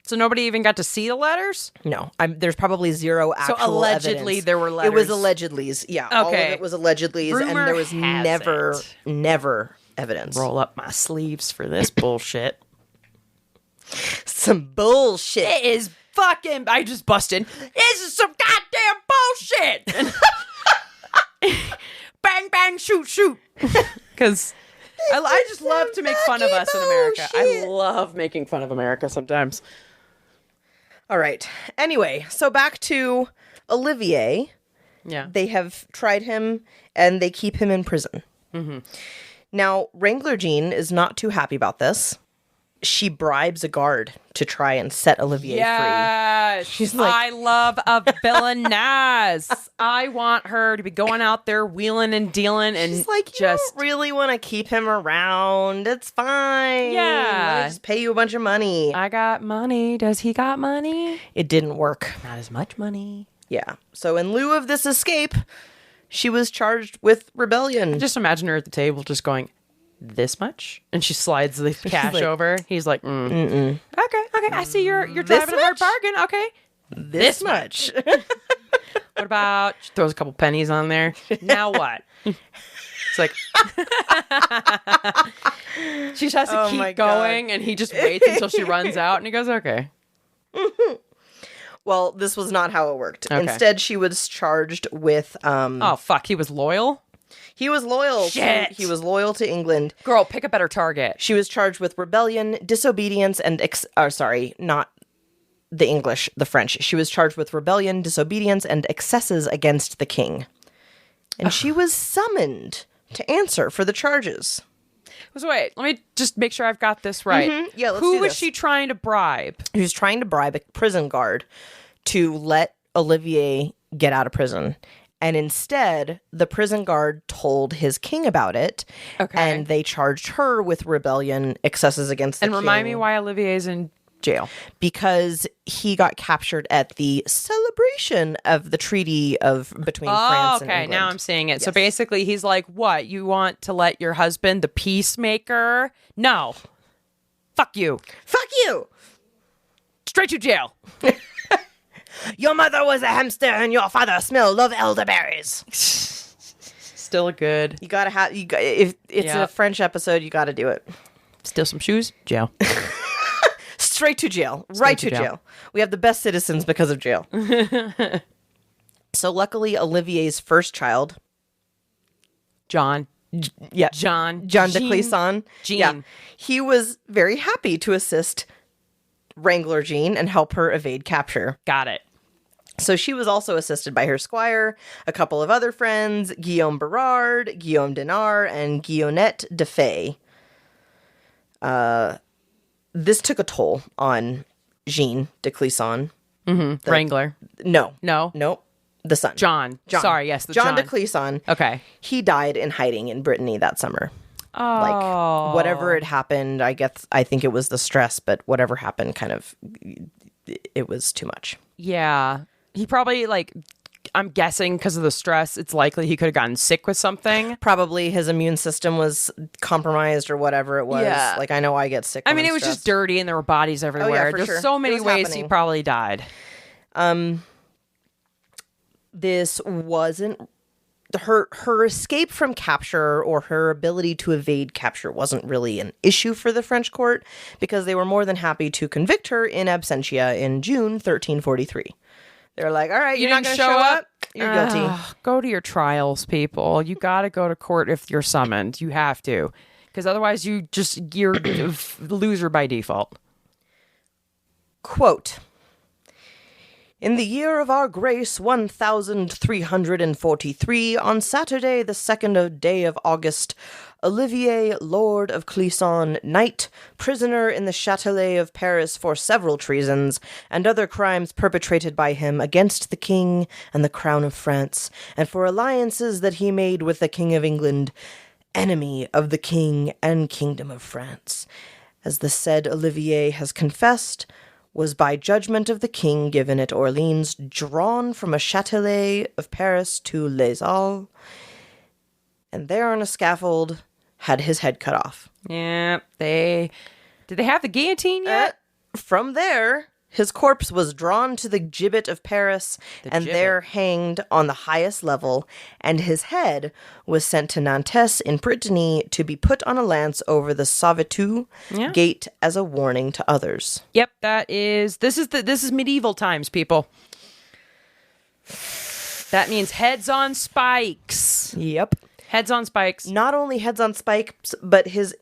So nobody even got to see the letters? No, there's probably zero actual allegedly evidence. there were letters. It was allegedlys. Yeah, all of it was allegedlys, and there was never evidence. Roll up my sleeves for this bullshit. Some bullshit. It is fucking... I just busted. This is some goddamn bullshit! Bang, bang, shoot, shoot. Because I just love to make fun of us in America. I love making fun of America sometimes. All right. Anyway, so back to Olivier. Yeah. They have tried him, and they keep him in prison. Mm-hmm. Now, Wrangler Jeanne is not too happy about this. She bribes a guard to try and set Olivier free. She's like, I love a villainess. I want her to be going out there wheeling and dealing, and she's like, you don't really want to keep him around. It's fine. Yeah, I'll just pay you a bunch of money. I got money. Does he got money? It didn't work. Not as much money. Yeah. So in lieu of this escape, she was charged with rebellion. Just imagine her at the table, just going, this much, and she slides the cash like, over. He's like, okay, I see you're driving a hard bargain. Okay, this much. What about, she throws a couple pennies on there. Now what? It's like she just has to keep going, and he just waits until she runs out, and he goes, okay. Well, this was not how it worked. Okay. Instead, she was charged with oh fuck, he was loyal. He was loyal. Shit. He was loyal to England. Girl, pick a better target. She was charged with rebellion, disobedience, and not the English, the French. She was charged with rebellion, disobedience, and excesses against the king. And she was summoned to answer for the charges. So wait, let me just make sure I've got this right. Mm-hmm. Yeah, let's Who do was this. she trying to bribe? She was trying to bribe a prison guard to let Olivier get out of prison. And instead, the prison guard told his king about it. Okay. And they charged her with rebellion, excesses against the king. And remind me why Olivier's in jail. Because he got captured at the celebration of the treaty between France and England. Now I'm seeing it. Yes. So basically, he's like, what? You want to let your husband, the peacemaker? No. Fuck you. Fuck you. Straight to jail. Your mother was a hamster and your father smelled of elderberries. Still a good. You gotta have, if it's a French episode, you gotta do it. Steal some shoes? Jail. Straight to jail. Right to jail. We have the best citizens because of jail. So luckily, Olivier's first child, John de Clisson. Jeanne. Yeah, he was very happy to assist Wrangler Jeanne and help her evade capture. Got it. So she was also assisted by her squire, a couple of other friends, Guillaume Berard, Guillaume Denard, and Guillonette de Fay. This took a toll on Jeanne de Clisson. Mm-hmm. Wrangler. No. No. The son. John. Sorry, yes, John de Clisson. Okay. He died in hiding in Brittany that summer. Oh. Like, whatever had happened, I think it was the stress, but whatever happened, it was too much. Yeah. He probably, I'm guessing because of the stress, it's likely he could have gotten sick with something. Probably his immune system was compromised or whatever it was. Yeah. Like, I know I get sick. I mean, it was just dirty and there were bodies everywhere. Oh, yeah, for There's sure. so many ways he probably died. This wasn't her escape from capture, or her ability to evade capture, wasn't really an issue for the French court, because they were more than happy to convict her in absentia in June 1343. They're like, all right, you're not going to show up? You're guilty. Go to your trials, people. You got to go to court if you're summoned. You have to. Because otherwise you're loser by default. Quote, in the year of our grace 1343, on Saturday, the 2nd day of August, Olivier, Lord of Clisson, knight, prisoner in the Châtelet of Paris for several treasons and other crimes perpetrated by him against the king and the crown of France, and for alliances that he made with the King of England, enemy of the king and kingdom of France, as the said Olivier has confessed, was by judgment of the king given at Orleans, drawn from a Châtelet of Paris to Les Halles, and there on a scaffold had his head cut off. Yeah, did they have the guillotine yet? From there, his corpse was drawn to the gibbet of Paris, and there hanged on the highest level, and his head was sent to Nantes in Brittany to be put on a lance over the Sauvetou gate as a warning to others. Yep, this is medieval times, people. That means heads on spikes. Yep. Heads on spikes. Not only heads on spikes, but his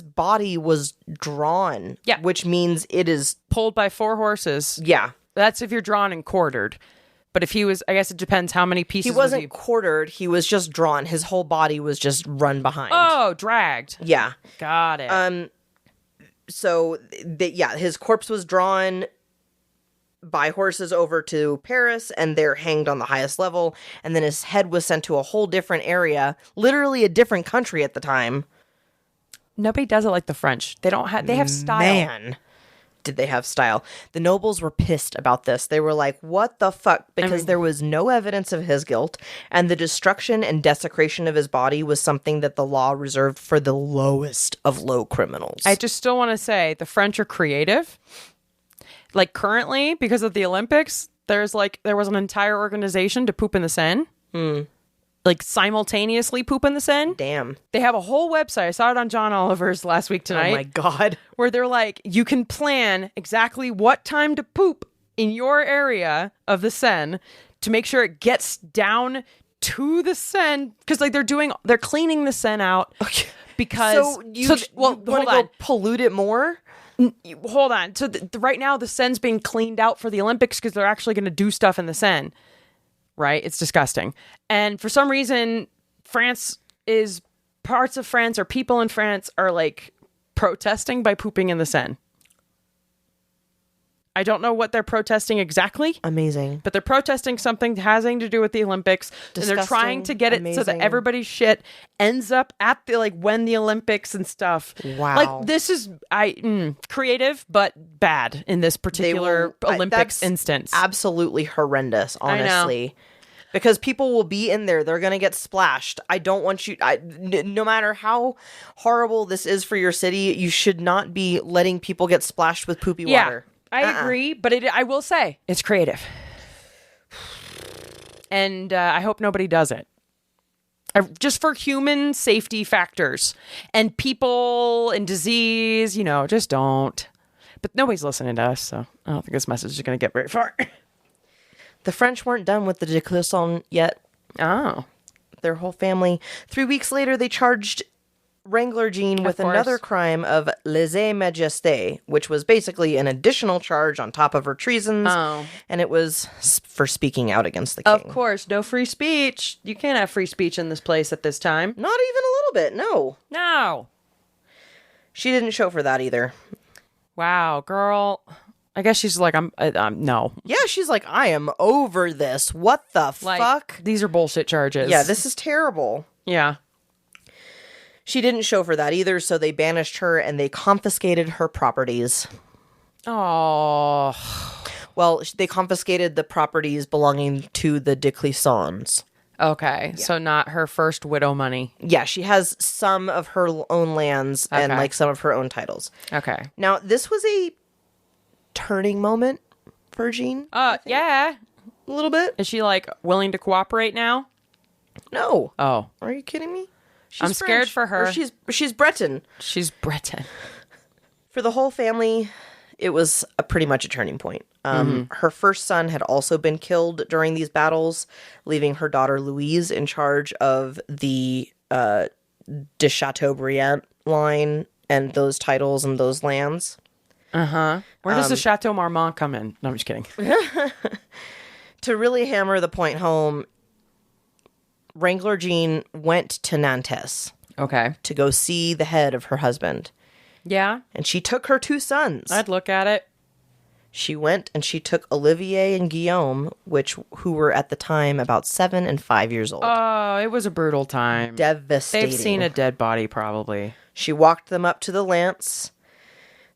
body was drawn. Yeah. Which means it is Pulled by 4 horses. Yeah. That's if you're drawn and quartered. But if he was, I guess it depends how many pieces. He wasn't quartered. He was just drawn. His whole body was just run behind. Oh, dragged. Yeah. Got it. So, his corpse was drawn by horses over to Paris, and they're hanged on the highest level. And then his head was sent to a whole different area, literally a different country at the time. Nobody does it like the French. They have style. Man, did they have style. The nobles were pissed about this. They were like, what the fuck? Because there was no evidence of his guilt, and the destruction and desecration of his body was something that the law reserved for the lowest of low criminals. I just still want to say the French are creative. Like currently, because of the Olympics, there was an entire organization to poop in the Seine. Like simultaneously poop in the Seine. Damn. They have a whole website. I saw it on John Oliver's last week tonight. Oh my God. Where they're like, you can plan exactly what time to poop in your area of the Seine to make sure it gets down to the Seine. Because like they're cleaning the Seine out. Okay. Because So you want to go pollute it more? Hold on. So right now the Seine's being cleaned out for the Olympics because they're actually going to do stuff in the Seine. Right? It's disgusting. And for some reason, parts of France or people in France are like protesting by pooping in the Seine. I don't know what they're protesting exactly. Amazing. But they're protesting something having to do with the Olympics. Disgusting. And they're trying to get it so that everybody's shit ends up at when the Olympics and stuff. Wow. Like this is creative, but bad in this particular Olympics instance. Absolutely horrendous, honestly. Because people will be in there. They're going to get splashed. I don't want you... no matter how horrible this is for your city, you should not be letting people get splashed with poopy water. I agree, but I will say it's creative. And I hope nobody does it. Just for human safety factors. And people and disease, just don't. But nobody's listening to us, so I don't think this message is going to get very far. The French weren't done with the de Clisson yet. Oh. Their whole family. 3 weeks later, they charged Wrangler Jeanne with another crime of lèse-majesté, which was basically an additional charge on top of her treasons. Oh. And it was for speaking out against the king. Of course, no free speech. You can't have free speech in this place at this time. Not even a little bit, no. No. She didn't show for that either. Wow, girl. I guess she's like, I'm no. Yeah, she's like, I am over this. What the fuck? These are bullshit charges. Yeah, this is terrible. Yeah. She didn't show for that either, so they banished her and they confiscated her properties. Oh. Well, they confiscated the properties belonging to the de Clissons. Okay, so not her first widow money. Yeah, she has some of her own lands and like some of her own titles. Okay. Now, this was a turning moment for Jeanne. Yeah. A little bit. Is she like willing to cooperate now? No. Oh. Are you kidding me? She's I'm scared for her. Or she's Breton. She's Breton. For the whole family, it was pretty much a turning point. Her first son had also been killed during these battles, leaving her daughter Louise in charge of the de Chateaubriand line and those titles and those lands. Where does the Chateau Marmont come in? No, I'm just kidding. To really hammer the point home, Wrangler Jeanne went to Nantes Okay. to go see the head of her husband. Yeah, And she took her 2 sons. I'd look at it. She went and she took Olivier and Guillaume, who were at the time about 7 and 5 years old. Oh, it was a brutal time. Devastating. They've seen a dead body, probably. She walked them up to the lance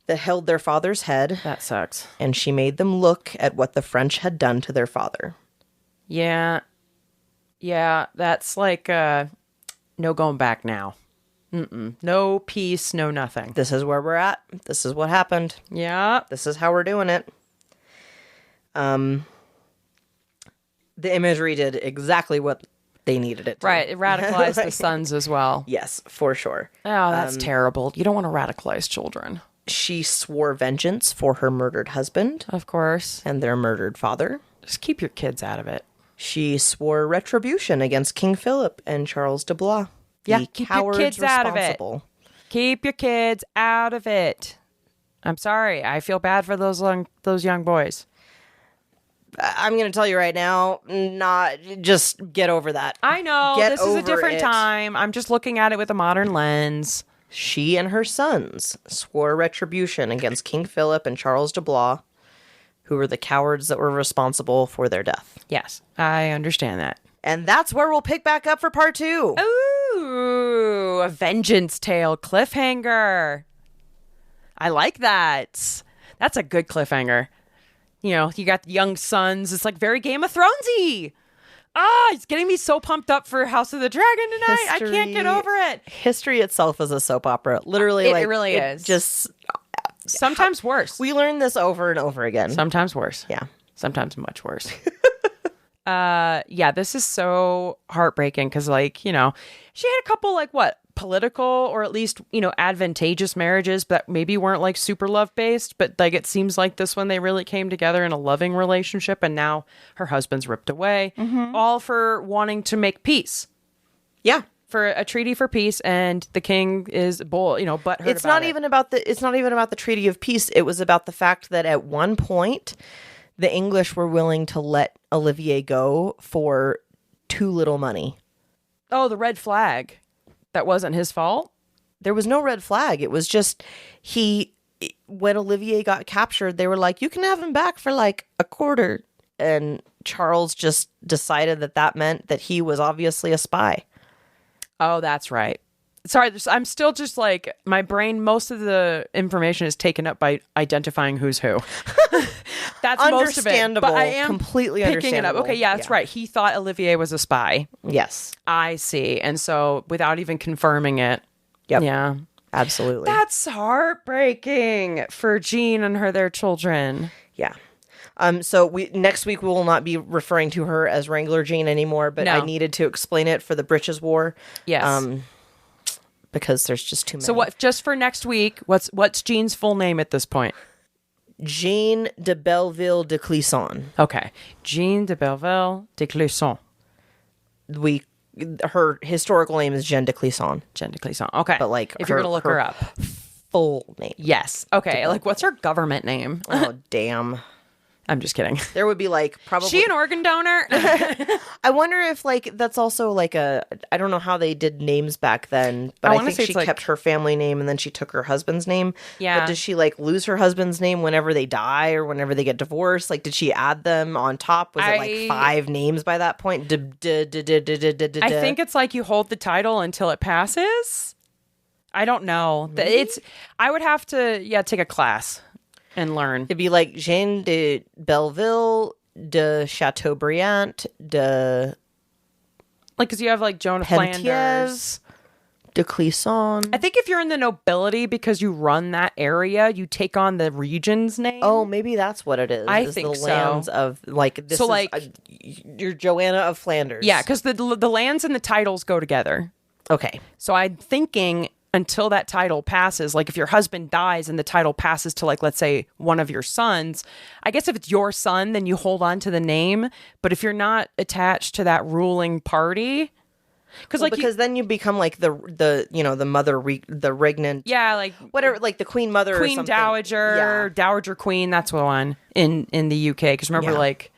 that held their father's head, That sucks. and she made them look at what the French had done to their father. Yeah. Yeah, that's like, no going back now. No peace, no nothing. This is where we're at. This is what happened. Yeah. This is how we're doing it. The imagery did exactly what they needed it to. Right. It radicalized the sons as well. Yes, for sure. Oh, that's terrible. You don't want to radicalize children. She swore vengeance for her murdered husband Of course. and their murdered father. Just keep your kids out of it. She swore retribution against King Philip and Charles de Blois. Yeah, the keep your cowards kids out of it. responsible. Keep your kids out of it. I'm sorry. I feel bad for those young boys. I'm going to tell you right now, just get over that. I know. Get this is a over different it. time. I'm just looking at it with a modern lens. She and her sons swore retribution against King Philip and Charles de Blois, who were the cowards that were responsible for their death. Yes, I understand that. And that's where we'll pick back up for part 2. Ooh, a vengeance tale cliffhanger. I like that. That's a good cliffhanger. You know, you got young sons. It's like very Game of Thronesy. It's getting me so pumped up for House of the Dragon tonight. I can't get over it. History itself is a soap opera. Literally, It really is. Just Sometimes worse. we learn this over and over again. Sometimes worse. Yeah. Sometimes much worse. Yeah, this is so heartbreaking because, like, you know, she had a couple, political or at least, advantageous marriages that maybe weren't, super love based. But, it seems like this one, they really came together in a loving relationship. And now her husband's ripped away, all for wanting to make peace. Yeah. For a treaty for peace, and the king is butthurt. It's not even about the Treaty of Peace. It was about the fact that at one point the English were willing to let Olivier go for too little money. Oh, the red flag. That wasn't his fault? There was no red flag. It was just when Olivier got captured, they were like, you can have him back for a quarter. And Charles just decided that meant that he was obviously a spy. Oh, that's right. Sorry, I'm still just my brain, most of the information is taken up by identifying who's who. That's most of it. Understandable. But I am Completely picking understandable. it up. Okay, yeah, that's right. He thought Olivier was a spy. Yes. I see. And so without even confirming it. Yep. Yeah. Absolutely. That's heartbreaking for Jeanne and their children. Yeah. So next week we will not be referring to her as Wrangler Jeanne anymore, but No. I needed to explain it for the Britches War. Yes. Because there's just too many. So what? Just for next week, what's Jeanne's full name at this point? Jeanne de Belleville de Clisson. Okay, Jeanne de Belleville de Clisson. Her historical name is Jeanne de Clisson. Jeanne de Clisson. Okay, But if you're gonna look her up, full name. yes. Okay, what's her government name? Oh damn. I'm just kidding. There would be probably. She an organ donor? I wonder if that's also I don't know how they did names back then, but I I wanna think say she it's kept her family name and then she took her husband's name. Yeah. But does she lose her husband's name whenever they die or whenever they get divorced? Did she add them on top? Was it 5 names by that point? I think it's you hold the title until it passes. I don't know. I would have to take a class and learn. It'd be Jeanne de Belleville de Chateaubriand de because you have Joan of Flanders. Penthièvre de Clisson. I think if you're in the nobility because you run that area, you take on the region's name. Oh, maybe that's what it is. I is think the so. lands of this. So, is, you're Joanna of Flanders. Yeah, because the lands and the titles go together. Okay. So I'm thinking until that title passes. Like if your husband dies and the title passes to like, let's say one of your sons, I guess if it's your son, then you hold on to the name. But if you're not attached to that ruling party, because then you become like the mother, the regnant. Yeah, like whatever, like the queen mother, or queen something. dowager, dowager queen. That's one in the UK. Because remember, like,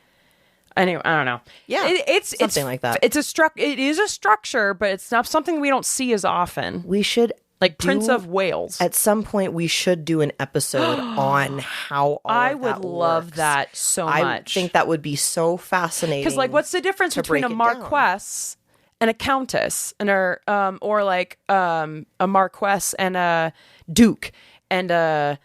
anyway, I don't know. Yeah, it's something like that. It is a structure, but it's not something we don't see as often. We should Prince of Wales. At some point, we should do an episode on how I would love works. that so much. I think that would be so fascinating. Because like, what's the difference between a marquess and a countess, and or like a marquess and a duke and a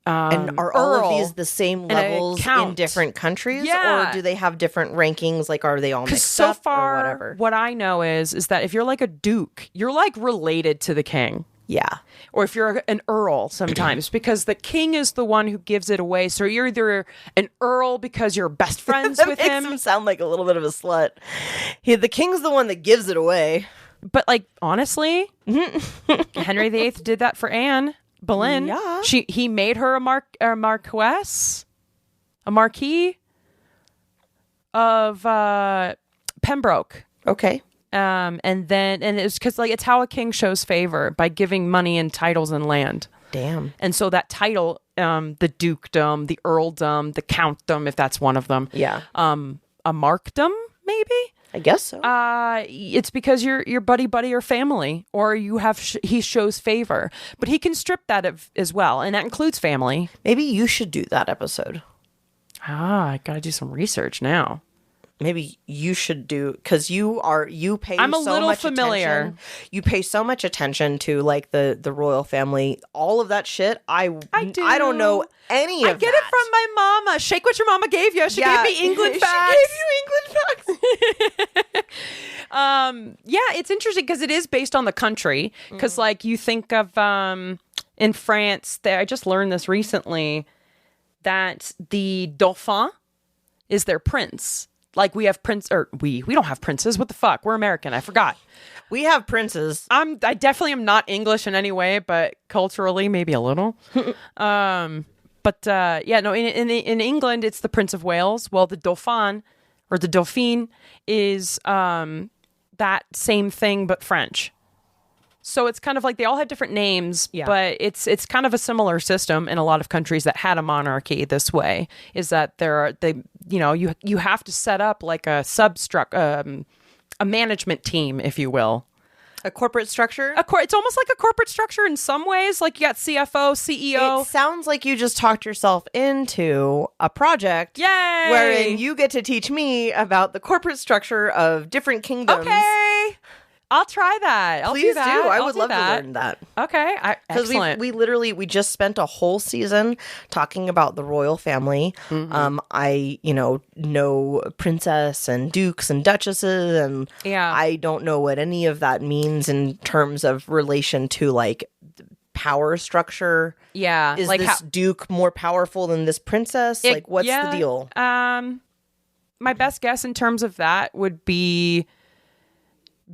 and are all of these the same levels in count. different countries? Yeah. Or do they have different rankings? Like, are they all mixed so up far, or whatever? What I know is that if you're like a duke, you're like related to the king. Yeah. Or if you're an earl sometimes, because the king is the one who gives it away. So you're either an earl because you're best friends with Makes him. sound like a little bit of a slut. The king's the one that gives it away. But like, honestly, Henry VIII did that for Anne Boleyn. Yeah. He made her a marquess, a marquis of Pembroke. Okay. And it's because like it's how a king shows favor, by giving money and titles and land. Damn. And so that title, the dukedom, the earldom, the countdom, if that's one of them. Yeah. A markdom, maybe. I guess so. It's because you're buddy or family, or you have he shows favor, but he can strip that as well, and that includes family. Maybe you should do that episode. I gotta do some research now. Maybe you should do, because you pay I'm a so little much familiar. attention. You pay so much attention to like the royal family, all of that shit. I do. I don't know any of that. I get it from my mama. Shake what your mama gave you. She gave me England facts. She gave you England facts. Yeah, it's interesting because it is based on the country. Because like you think of in France, I just learned this recently, that the Dauphin is their prince. Like we have we don't have princes. What the fuck? We're American. I forgot. We have princes. I definitely am not English in any way, but culturally maybe a little. Yeah, no. In England, it's the Prince of Wales. Well, the Dauphin or the Dauphine is that same thing but French. So it's kind of like they all have different names, but it's kind of a similar system in a lot of countries that had a monarchy this way. Is that you have to set up like a a management team, if you will. A corporate structure? It's almost like a corporate structure in some ways. Like you got CFO, CEO. It sounds like you just talked yourself into a project. Yay! Wherein you get to teach me about the corporate structure of different kingdoms. Okay. I'll try that. Please do that. I would love to learn that. Okay. Excellent. Because we just spent a whole season talking about the royal family. Mm-hmm. I know princess and dukes and duchesses, and I don't know what any of that means in terms of relation to like power structure. Yeah. Is like this duke more powerful than this princess? What's the deal? My best guess in terms of that would be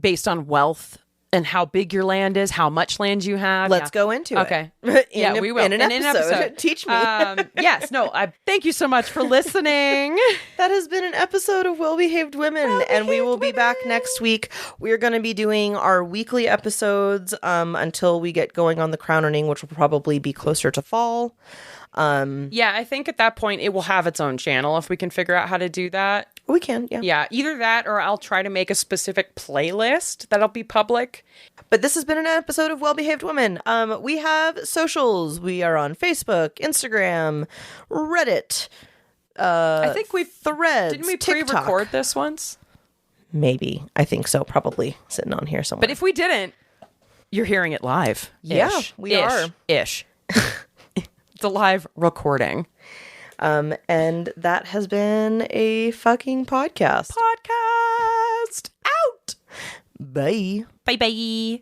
based on wealth and how big your land is, how much land you have. Let's go into it. Okay. We will. In an episode. Teach me. Yes. No, thank you so much for listening. That has been an episode of Well-Behaved Women, and we will be back next week. We're going to be doing our weekly episodes until we get going on the crowning, which will probably be closer to fall. I think at that point it will have its own channel if we can figure out how to do that. We can, yeah. Yeah, either that or I'll try to make a specific playlist that'll be public. But this has been an episode of Well-Behaved Women. We have socials. We are on Facebook, Instagram, Reddit. I think we've Threads. Didn't we TikTok. pre-record this once? Maybe. I think so. Probably sitting on here somewhere. But if we didn't, you're hearing it live. Yeah, we are. Ish. It's a live recording. And that has been a fucking podcast. Podcast out. Bye. Bye-bye.